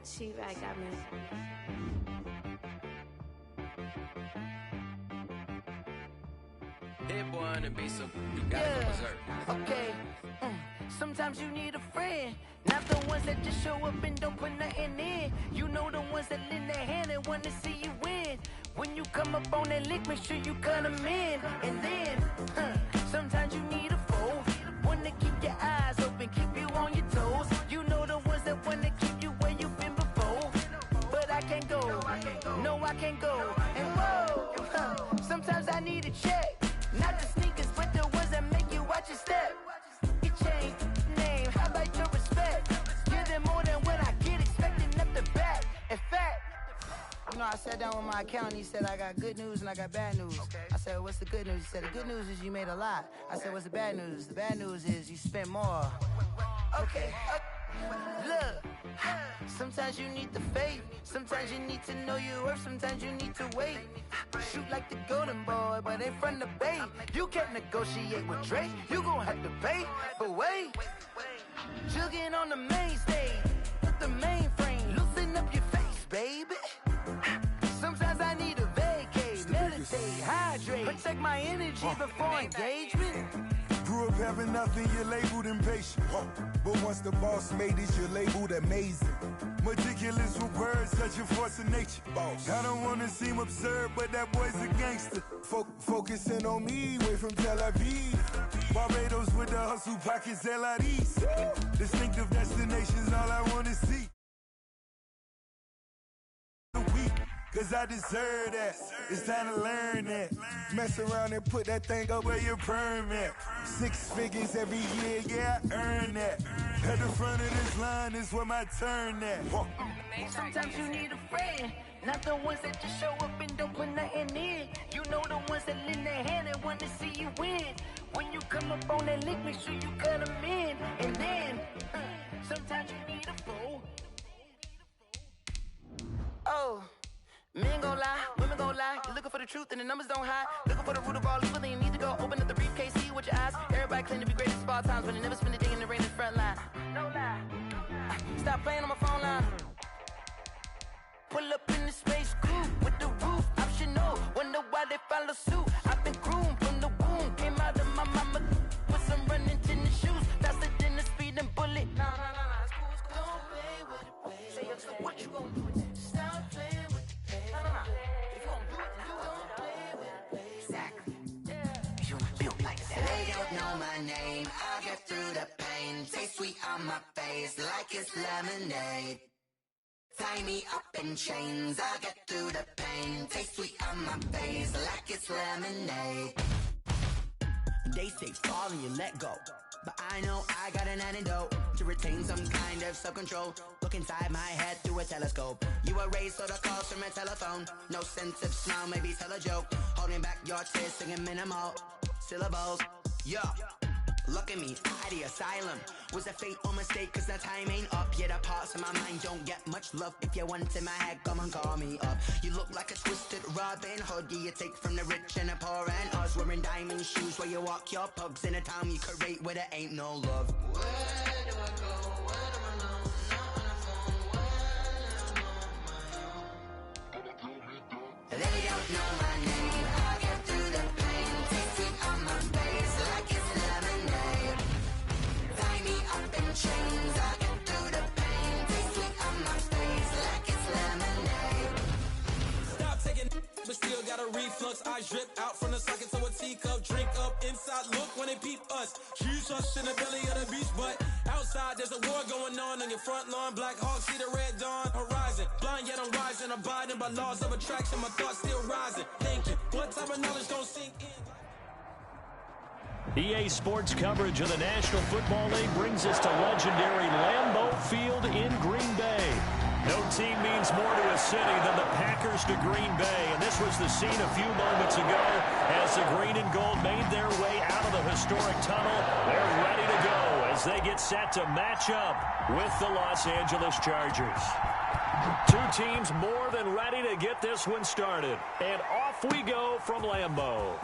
She right got me. Hit boy and be so you gotta go berserk. Okay. Sometimes you need a friend, not the ones that just show up and don't put nothing in. You know the ones that lend their hand and want to see you win. When you come up on that lick, make sure you cut them in. And then, sometimes you need a foe, one to keep your eyes open, keep you on your toes. You know the ones that want to keep you where you've been before. But I can't go, no I can't go. And whoa, sometimes I need a check, not the sneakers, but the ones that make you watch your step. Your chain, name, how about your respect? Give them more than what I get, expecting up the back. In fact, you know, I sat down with my accountant. He said, I got good news and I got bad news. Okay. I said, what's the good news? He said, the good news is you made a lot. I said, what's the bad news? The bad news is you spent more. Okay. Look, sometimes you need the faith. Sometimes you need to know your worth. Sometimes you need to wait. Shoot like the golden boy, but ain't from the bay. You can't negotiate with Drake. You gon' have to pay. But wait, jugging on the main stage with the mainframe. Loosen up your face, baby. Sometimes I need a vacate, meditate, hydrate, protect my energy before engagement. Grew up having nothing, you're labeled impatient. But once the boss made it, you're labeled amazing. Meticulous with words, such a force of nature. I don't wanna seem absurd, but that boy's a gangster. Focusing on me, way from Tel Aviv. Barbados with the hustle pockets, LIDs. Distinctive destinations, all I wanna see. Cause I deserve that. It's time to learn that. Mess around and put that thing up where your perm at. 6 figures every year, yeah, I earn that. At the front of this line is where my turn at. Sometimes you need a friend, not the ones that just show up and don't put nothing in. You know the ones that lend their hand and want to see you win. When you come up on that lick, make sure you cut them in. And then, sometimes you need a fool. Oh. Men gon' lie, women gon' lie. You're looking for the truth and the numbers don't hide. Looking for the root of all evil, then you need to go open up the briefcase, see with your eyes. Everybody claim to be greatest of all times, but they never spend a day in the rain in the front line. No lie. Stop playing on my phone line. Pull up in the space coupe with the roof optional. Wonder why they follow suit. I've been groomed from the womb. Came out of my mama with some running tennis shoes. Faster than the speeding bullet. No, it's cool, it's cool. Don't play with it, play. Say, so what you gon' do with it? Stop playing with it. If you gon' do it, then you don't play with it. Exactly. Yeah. You built like that. They don't know my name. I'll get through the pain. Taste sweet on my face like it's lemonade. Tie me up in chains. I'll get through the pain. Taste sweet on my face like it's lemonade. They say fall and you let go, but I know I got an antidote to retain some kind of self-control. Look inside my head through a telescope. You erase all the calls from a telephone. No sense of smile, maybe tell a joke. Holding back your tears, singing minimal syllables. Yeah, look at me, at the asylum. Was a fate or mistake, cause the time ain't up. Yet the parts of my mind don't get much love. If you want in my head, come and call me up. You look like a twisted Robin Hood. Yeah, you take from the rich and the poor and us. Wearing diamond shoes where you walk your pugs. In a town you create where there ain't no love. Where do I go? Where am I alone? Not on the phone. When I'm on my own. They don't know my name. I get through the pain. Taste sweet on my face like it's lemonade. Tie me up in chains. I get through the pain. Taste sweet on my face like it's lemonade. Stop taking but still got a reflux. Eyes drip out from the socket to a teacup. Drink up inside, look when they peep us. Choose us in the belly of the beast, but outside there's a war going on your front lawn. Black Hawk, see the red dawn horizon. Blind yet I'm rising, abiding by laws of attraction. My thoughts still rising, thinking what type of knowledge gon' sink in. EA Sports coverage of the National Football League brings us to legendary Lambeau Field in Green Bay. No team means more to a city than the Packers to Green Bay, and this was the scene a few moments ago as the green and gold made their way out of the historic tunnel. They're ready to go as they get set to match up with the Los Angeles Chargers. Two teams more than ready to get this one started, and off we go from Lambeau.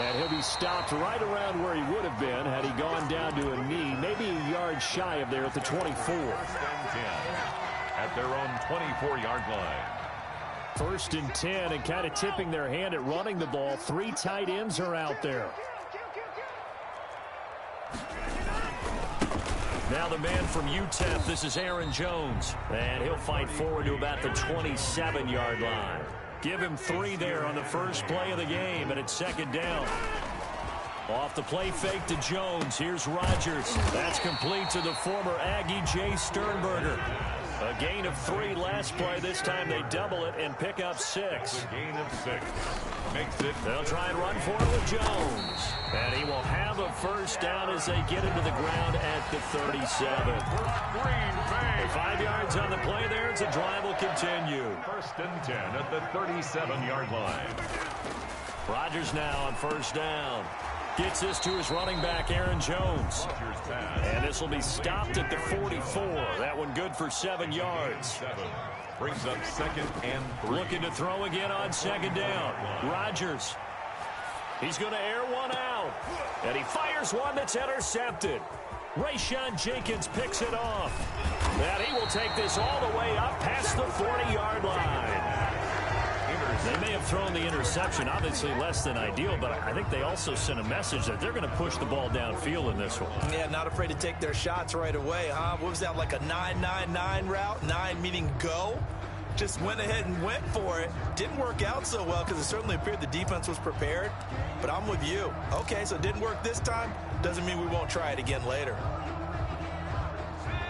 And he'll be stopped right around where he would have been had he gone down to a knee, maybe a yard shy of there at the 24. At their own 24-yard line. 1st and 10, and kind of tipping their hand at running the ball. 3 tight ends are out there. Now the man from UTEP, this is Aaron Jones. And he'll fight forward to about the 27-yard line. Give him 3 there on the first play of the game, and it's 2nd down. Off the play fake to Jones. Here's Rodgers. That's complete to the former Aggie Jay Sternberger. A gain of 3 last play. This time they double it and pick up 6. A gain of 6. Makes it. They'll try and run for it with Jones. And he will have a 1st down as they get into the ground at the 37. 5 yards on the play there. It's a drive will continue. 1st and 10 at the 37-yard line. Rodgers now on 1st down. Gets this to his running back, Aaron Jones. And this will be stopped at the 44. That one good for 7 yards. Brings up 2nd and 3. Looking to throw again on 2nd down. Rodgers. He's going to air one out. And he fires one that's intercepted. Rayshawn Jenkins picks it off. And he will take this all the way up past the 40-yard line. They may have thrown the interception, obviously less than ideal, but I think they also sent a message that they're going to push the ball downfield in this one. Yeah, not afraid to take their shots right away, huh? What was that, like a 9-9-9 route? 9 meaning go? just went ahead and went for it. Didn't work out so well because it certainly appeared the defense was prepared. But I'm with you. Okay, so it didn't work this time. Doesn't mean we won't try it again later.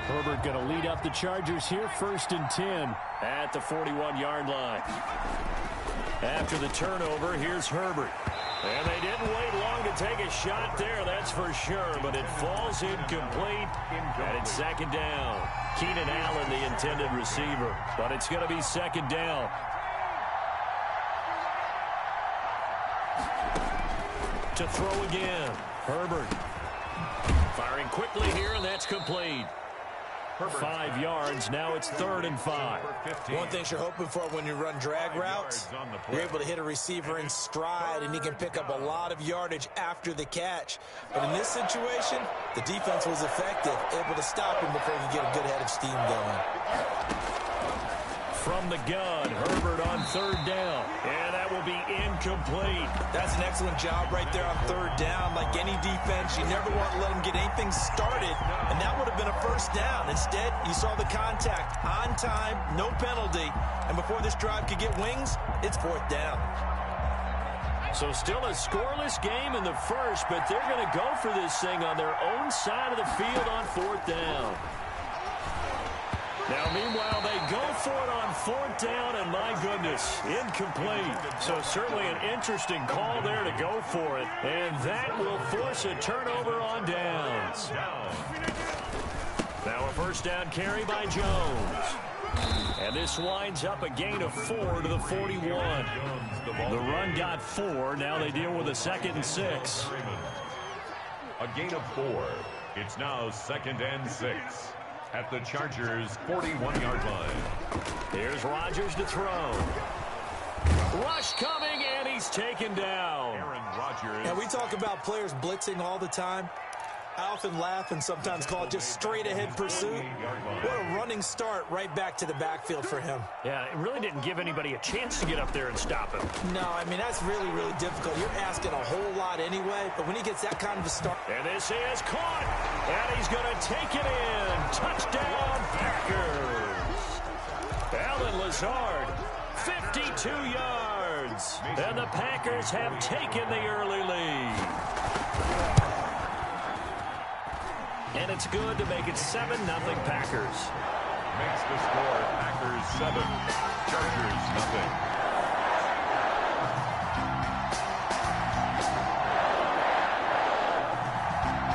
Herbert going to lead up the Chargers here, 1st and 10 at the 41-yard line. After the turnover, here's Herbert. And they didn't wait long to take a shot there, that's for sure, but it falls incomplete, and it's 2nd down. Keenan Allen, the intended receiver, but it's going to be 2nd down. To throw again, Herbert. Firing quickly here, and that's complete. 5 yards. Now it's 3rd and 5. One thing you're hoping for when you run drag routes, you're able to hit a receiver in stride, and he can pick up a lot of yardage after the catch. But in this situation, the defense was effective, able to stop him before he could get a good head of steam going. From the gun, Herbert on 3rd down, and that will be incomplete. That's an excellent job right there on 3rd down. Like any defense, you never want to let them get anything started, and that would have been a 1st down. Instead, you saw the contact on time, no penalty, and before this drive could get wings, it's 4th down. So still a scoreless game in the first, but they're going to go for this thing on their own side of the field on 4th down. Now, meanwhile, they go for it on 4th down, and my goodness, incomplete. So certainly an interesting call there to go for it, and that will force a turnover on downs. Now a 1st down carry by Jones. And this winds up a gain of 4 to the 41. The run got 4. Now they deal with a 2nd and 6. A gain of 4. It's now 2nd and 6. At the Chargers' 41-yard line. Here's Rodgers to throw. Rush coming, and he's taken down. Aaron Rodgers. And we talk about players blitzing all the time. I often laugh and sometimes call it just straight-ahead pursuit. What a running start right back to the backfield for him. Yeah, it really didn't give anybody a chance to get up there and stop him. No, I mean, that's really, really difficult. You're asking a whole lot anyway, but when he gets that kind of a start. And this is caught, and he's going to take it in. Touchdown, Packers. Alan Lazard, 52 yards. And the Packers have taken the early lead. And it's good to make it 7-0 Packers. Makes the score Packers 7, Chargers 0.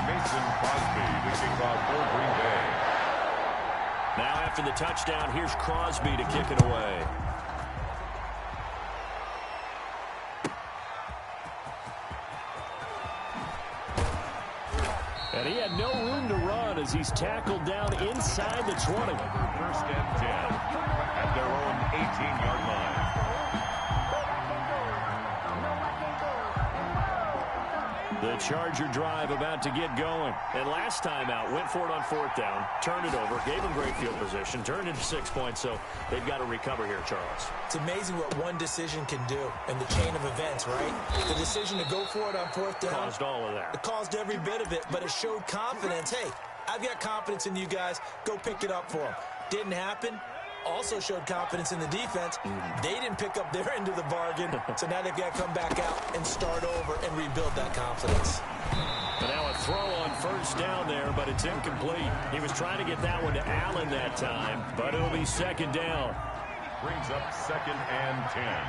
Mason Crosby to kick off for Green Bay. Now after the touchdown, here's Crosby to kick it away. And he had no room to run as he's tackled down inside the 20. 1st and 10 at their own 18-yard line. The Charger drive about to get going. And last time out, went for it on 4th down, turned it over, gave them great field position, turned into 6 points, so they've got to recover here, Charles. It's amazing what one decision can do in the chain of events, right? The decision to go for it on 4th down. Caused all of that. It caused every bit of it, but it showed confidence. Hey, I've got confidence in you guys. Go pick it up for them. Didn't happen. Also showed confidence in the defense. They didn't pick up their end of the bargain, so now they've got to come back out and start over and rebuild that confidence. But now a throw on 1st down there, but it's incomplete. He was trying to get that one to Allen that time, but it'll be 2nd down. Brings up 2nd and 10.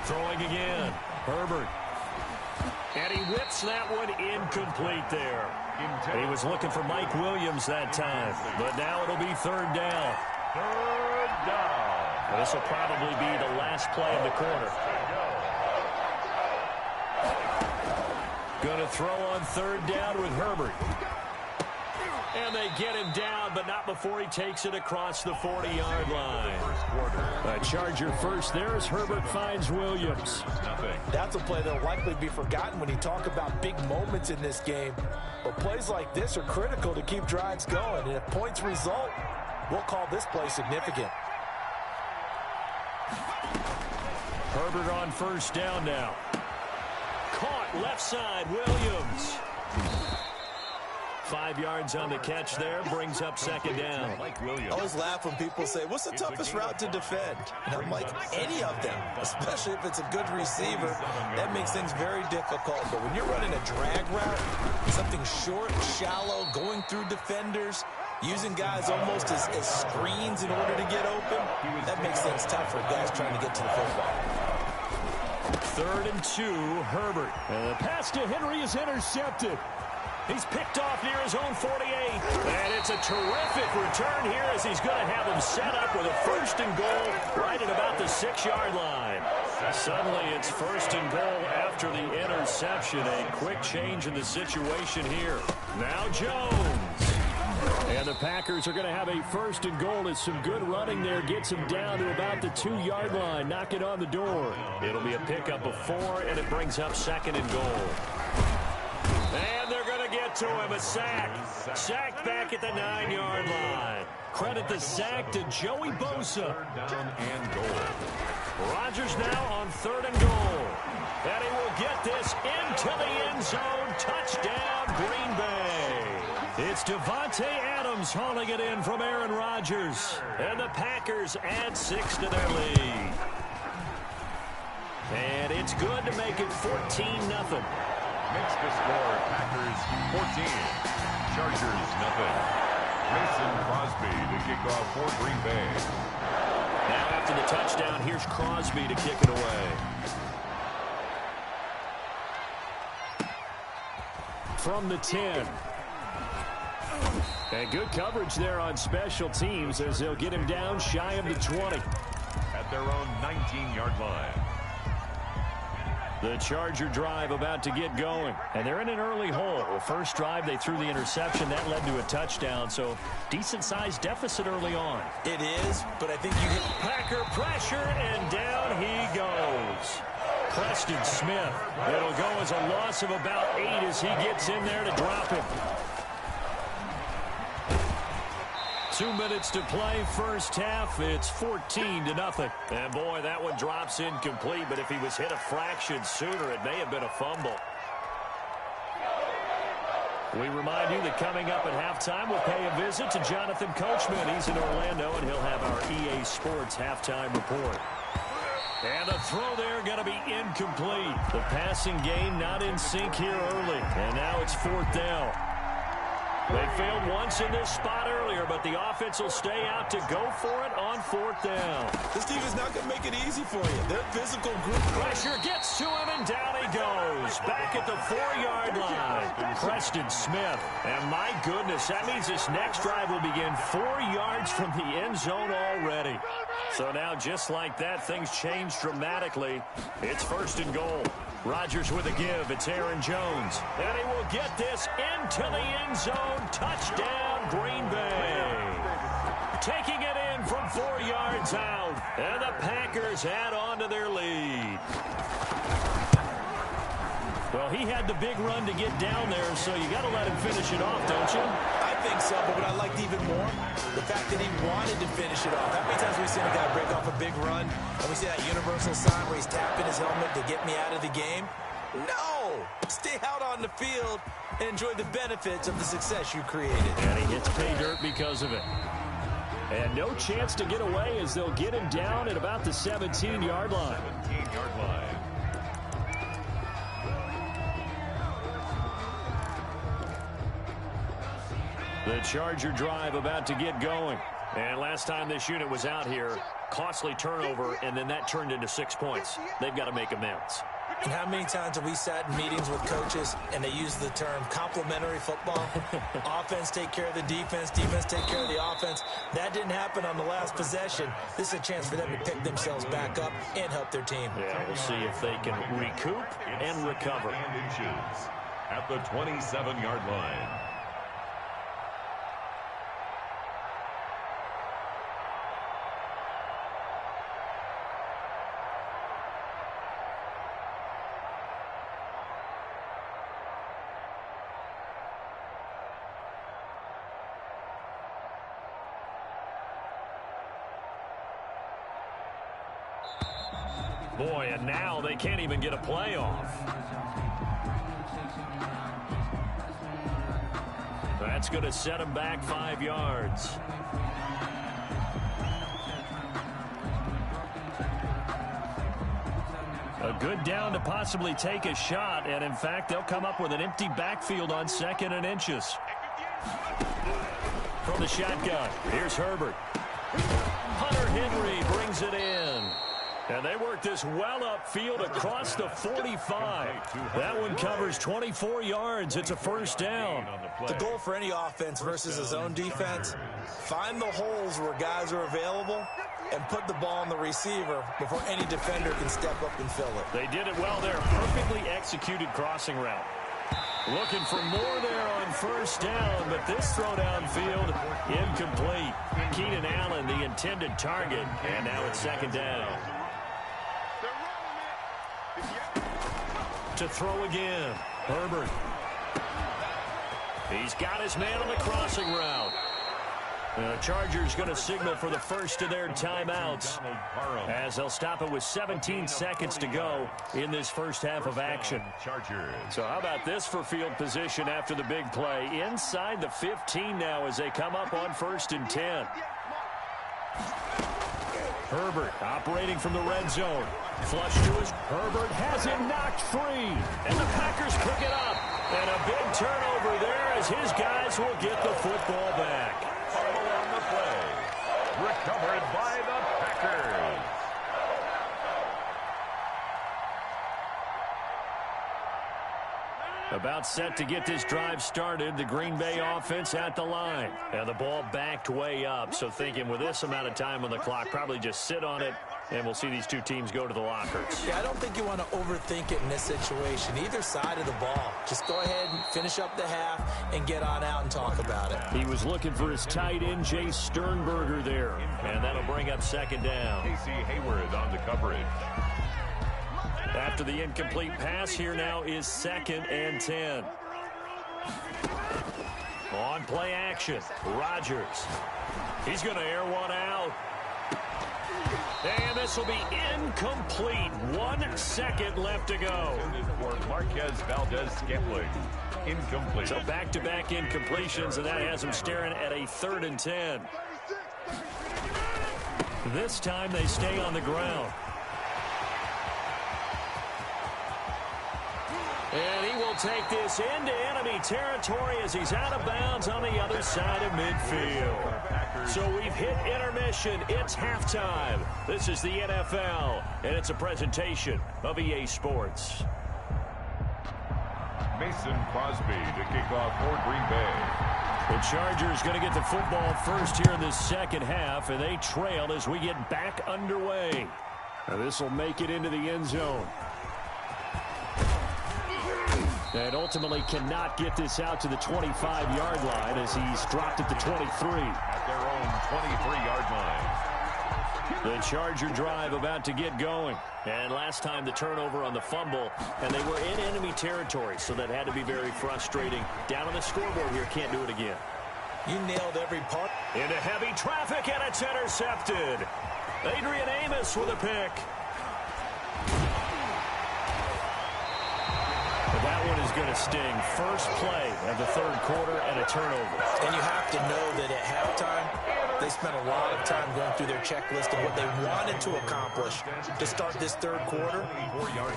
Throwing again, Herbert. And he whips that one incomplete there. He was looking for Mike Williams that time, but now it'll be 3rd down. 3rd down. This will probably be the last play of the quarter. Going to throw on 3rd down with Herbert. And they get him down, but not before he takes it across the 40-yard line. A Charger first there as Herbert finds Williams. That's a play that will likely be forgotten when you talk about big moments in this game. But plays like this are critical to keep drives going. And if points result, we'll call this play significant. Herbert on 1st down now. Caught left side, Williams. 5 yards on the catch there, brings up second down. I always laugh when people say, what's the toughest route to defend? And I'm like, any of them, especially if it's a good receiver. That makes things very difficult. But when you're running a drag route, something short, shallow, going through defenders, using guys almost as screens in order to get open, that makes things tough for guys trying to get to the football. 3rd and 2, Herbert. And the pass to Henry is intercepted. He's picked off near his own 48. And it's a terrific return here as he's going to have him set up with a 1st and goal right at about the 6-yard line. Suddenly it's 1st and goal after the interception. A quick change in the situation here. Now Jones. And the Packers are going to have a 1st and goal as some good running there gets him down to about the 2-yard line. Knock it on the door. It'll be a pickup of 4, and it brings up 2nd and goal. And they're going to get to him, a sack. Sacked back at the 9-yard line. Credit the sack to Joey Bosa. Down and goal. Rodgers now on 3rd and goal. And he will get this into the end zone. Touchdown, Green Bay. It's Devontae Adams hauling it in from Aaron Rodgers. And the Packers add 6 to their lead. And it's good to make it 14-0. Makes the score Packers 14, Chargers nothing. Mason Crosby to kick off for Green Bay. Now after the touchdown, here's Crosby to kick it away. From the 10. And good coverage there on special teams as they'll get him down shy of the 20. At their own 19-yard line. The Charger drive about to get going. And they're in an early hole. First drive, they threw the interception. That led to a touchdown. So decent-sized deficit early on. It is, but I think you hit Packer pressure, and down he goes. Preston Smith. It'll go as a loss of about 8 as he gets in there to drop him. 2 minutes to play, first half. It's 14-0. And boy, that one drops incomplete, but if he was hit a fraction sooner, it may have been a fumble. We remind you that coming up at halftime, we'll pay a visit to Jonathan Coachman. He's in Orlando, and he'll have our EA Sports halftime report. And the throw there going to be incomplete. The passing game not in sync here early. And now it's 4th down. They failed once in this spot earlier, but the offense will stay out to go for it on 4th down. This team is not going to make it easy for you. Their physical group pressure gets to him, and down he goes. Back at the 4-yard line. Preston Smith. And my goodness, that means this next drive will begin 4 yards from the end zone already. So now, just like that, things change dramatically. It's 1st and goal. Rodgers with a give. It's Aaron Jones. And he will get this into the end zone. Touchdown, Green Bay. Taking it in from 4 yards out. And the Packers add on to their lead. Well, he had the big run to get down there, so you got to let him finish it off, don't you? I think so, but what I liked even more, the fact that he wanted to finish it off. How many times have we seen a guy break off a big run, and we see that universal sign where he's tapping his helmet to get me out of the game? No! Stay out on the field and enjoy the benefits of the success you created. And he hits pay dirt because of it. And no chance to get away as they'll get him down at about the 17-yard line. 17-yard line. The Charger drive about to get going. And last time this unit was out here, costly turnover, and then that turned into 6 points. They've got to make amends. And how many times have we sat in meetings with coaches and they use the term complementary football? Offense take care of the defense, defense take care of the offense. That didn't happen on the last possession. This is a chance for them to pick themselves back up and help their team. Yeah, we'll see if they can recoup and recover. At the 27-yard line. Boy, and now they can't even get a playoff. That's going to set him back 5 yards. A good down to possibly take a shot, and in fact, they'll come up with an empty backfield on 2nd and inches. From the shotgun, here's Herbert. Hunter Henry brings it in. And they work this well upfield across the 45. That one covers 24 yards. It's a first down. The goal for any offense versus a zone defense, find the holes where guys are available and put the ball on the receiver before any defender can step up and fill it. They did it well there. Perfectly executed crossing route. Looking for more there on first down, but this throw downfield incomplete. Keenan Allen, the intended target, and now it's 2nd down. To throw again, Herbert. He's got his man on the crossing route. The Chargers going to signal for the first of their timeouts as they'll stop it with 17 seconds to go in this first half of action. So how about this for field position after the big play? Inside the 15 now as they come up on 1st and 10. Herbert operating from the red zone. Flush to his. Herbert has it knocked free. And the Packers pick it up. And a big turnover there as his guys will get the football back. Fumble on the play. Recovered by the Packers. About set to get this drive started. The Green Bay offense at the line. And the ball backed way up. So thinking with this amount of time on the clock, probably just sit on it. And we'll see these two teams go to the lockers. Yeah, I don't think you want to overthink it in this situation. Either side of the ball. Just go ahead and finish up the half and get on out and talk about it. He was looking for his tight end, Jay Sternberger there. And that'll bring up 2nd down. Casey Hayward on the coverage. After the incomplete pass, here now is 2nd and 10. On play action, Rodgers. He's going to air one out. And this will be incomplete. 1 second left to go. For Marquez Valdez-Scantling. Incomplete. So back-to-back incompletions, and that has him staring at a 3rd and 10. This time they stay on the ground. And he will take this into enemy territory as he's out of bounds on the other side of midfield. So we've hit intermission. It's halftime. This is the NFL, and it's a presentation of EA Sports. Mason Crosby to kick off for Green Bay. The Chargers going to get the football first here in the second half, and they trail as we get back underway. Now this will make it into the end zone. And ultimately cannot get this out to the 25-yard line as he's dropped at the 23. At their own 23-yard line. The Charger drive about to get going. And last time the turnover on the fumble, and they were in enemy territory, so that had to be very frustrating. Down on the scoreboard here, can't do it again. You nailed every part. Into heavy traffic, and it's intercepted. Adrian Amos with a pick. That one is going to sting. First play of the 3rd quarter and a turnover. And you have to know that at halftime, they spent a lot of time going through their checklist of what they wanted to accomplish to start this 3rd quarter.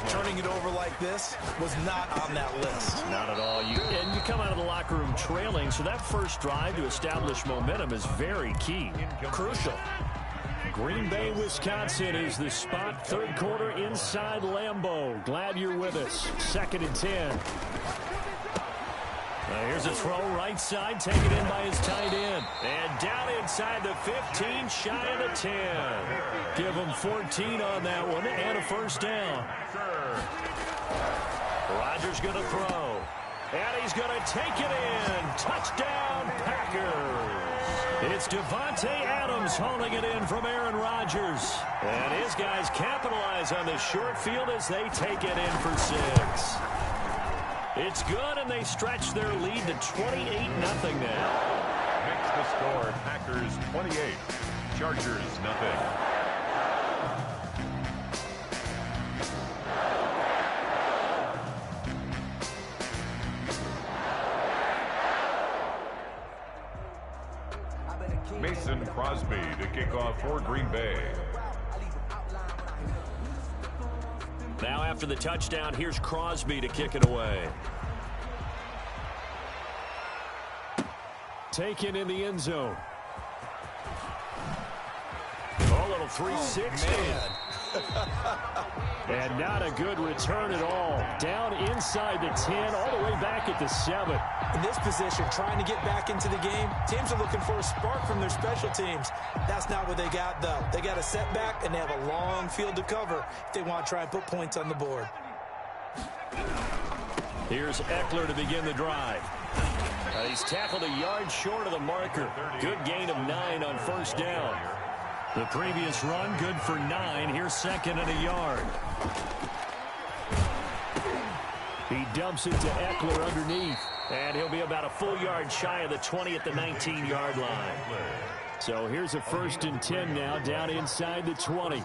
Turning it over like this was not on that list. Not at all. And you come out of the locker room trailing, so that first drive to establish momentum is very key. Crucial. Green Bay, Wisconsin is the spot. 3rd quarter inside Lambeau. Glad you're with us. 2nd and 10. Now here's a throw right side, taken in by his tight end. And down inside the 15, shot at a 10. Give him 14 on that one and a first down. Rodgers going to throw. And he's going to take it in. Touchdown, Packers. It's Devontae Adams hauling it in from Aaron Rodgers. And his guys capitalize on the short field as they take it in for 6. It's good, and they stretch their lead to 28-0 now. Makes the score Packers 28, Chargers nothing. Crosby to kick off for Green Bay. Now after the touchdown, here's Crosby to kick it away. Taken in the end zone. A little 360. And not a good return at all. Down inside the 10, all the way back at the 7. In this position, trying to get back into the game, teams are looking for a spark from their special teams. That's not what they got, though. They got a setback, and they have a long field to cover if they want to try and put points on the board. Here's Eckler to begin the drive. He's tackled a yard short of the marker. Good gain of 9 on first down. The previous run, good for 9. Here's second and a yard. He dumps it to Eckler underneath. And he'll be about a full yard shy of the 20 at the 19-yard line. So here's a 1st and 10 now, down inside the 20.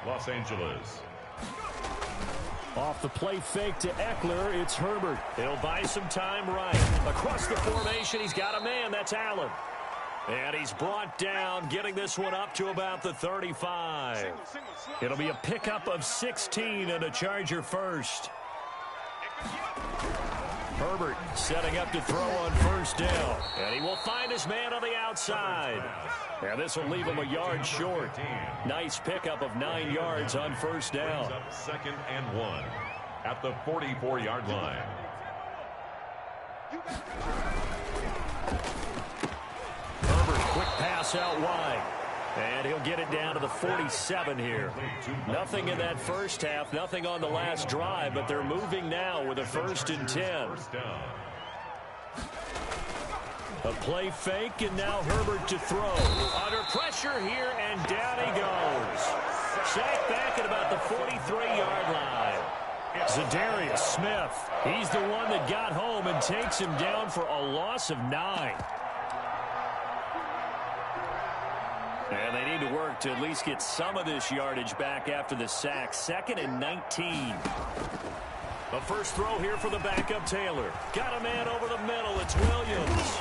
Los Angeles. Off the play fake to Eckler, it's Herbert. He'll buy some time right. Across the formation, he's got a man. That's Allen. And he's brought down, getting this one up to about the 35. It'll be a pickup of 16 and a Charger first. Herbert setting up to throw on first down. And he will find his man on the outside. And this will leave him a yard short. Nice pickup of 9 yards on first down. Up 2nd and 1 at the 44-yard line. Herbert, quick pass out wide. And he'll get it down to the 47 here. Nothing in that first half, nothing on the last drive, but they're moving now with a 1st and 10. A play fake, and now Herbert to throw. Under pressure here, and down he goes. Sacked back at about the 43-yard line. Zadarius Smith, he's the one that got home and takes him down for a loss of 9. And they need to work to at least get some of this yardage back after the sack. 2nd and 19. The first throw here for the backup Taylor. Got a man over the middle. It's Williams.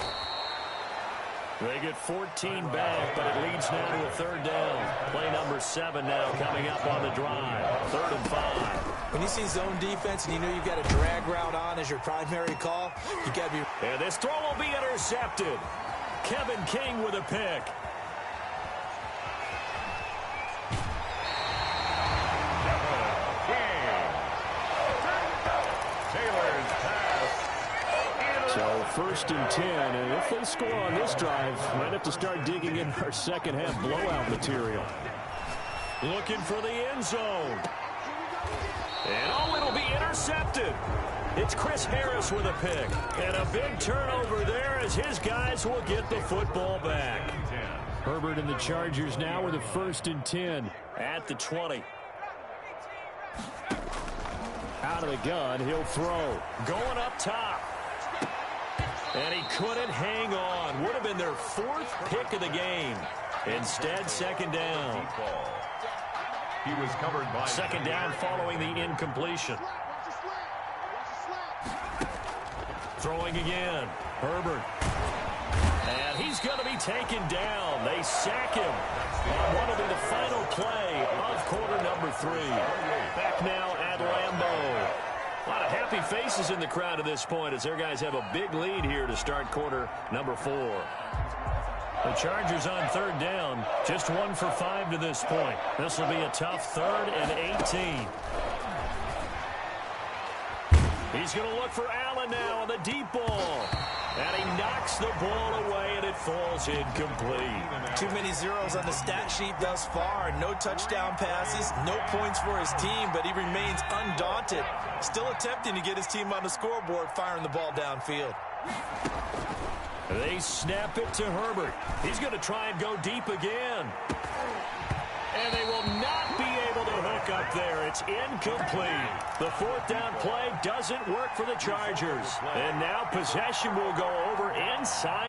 They get 14 back, but it leads now to a 3rd down. Play number 7 now coming up on the drive. 3rd and 5. When you see zone defense and you know you've got a drag route on as your primary call, you got to be... And this throw will be intercepted. Kevin King with a pick. So 1st and 10, and if they score on this drive, might have to start digging in our second half blowout material. Looking for the end zone. And oh, it'll be intercepted. It's Chris Harris with a pick. And a big turnover there as his guys will get the football back. Herbert and the Chargers now with a 1st and 10 at the 20. Out of the gun, he'll throw. Going up top. And he couldn't hang on. Would have been their 4th pick of the game. Instead, 2nd down. He was covered by... 2nd down following the incompletion. Throwing again. Herbert. And he's going to be taken down. They sack him on what will be the final play of quarter number 3. Back now at Lambeau. A lot of happy faces in the crowd at this point as their guys have a big lead here to start quarter number 4. The Chargers on 3rd down, just 1 for 5 to this point. This will be a tough 3rd and 18. He's going to look for Allen now on the deep ball. And he knocks the ball away, and it falls incomplete. Too many zeros on the stat sheet thus far. No touchdown passes, no points for his team, but he remains undaunted. Still attempting to get his team on the scoreboard, firing the ball downfield. They snap it to Herbert. He's going to try and go deep again. And they will not be able to hook up there. It's incomplete. The 4th down play doesn't work for the Chargers. And now possession will go over inside.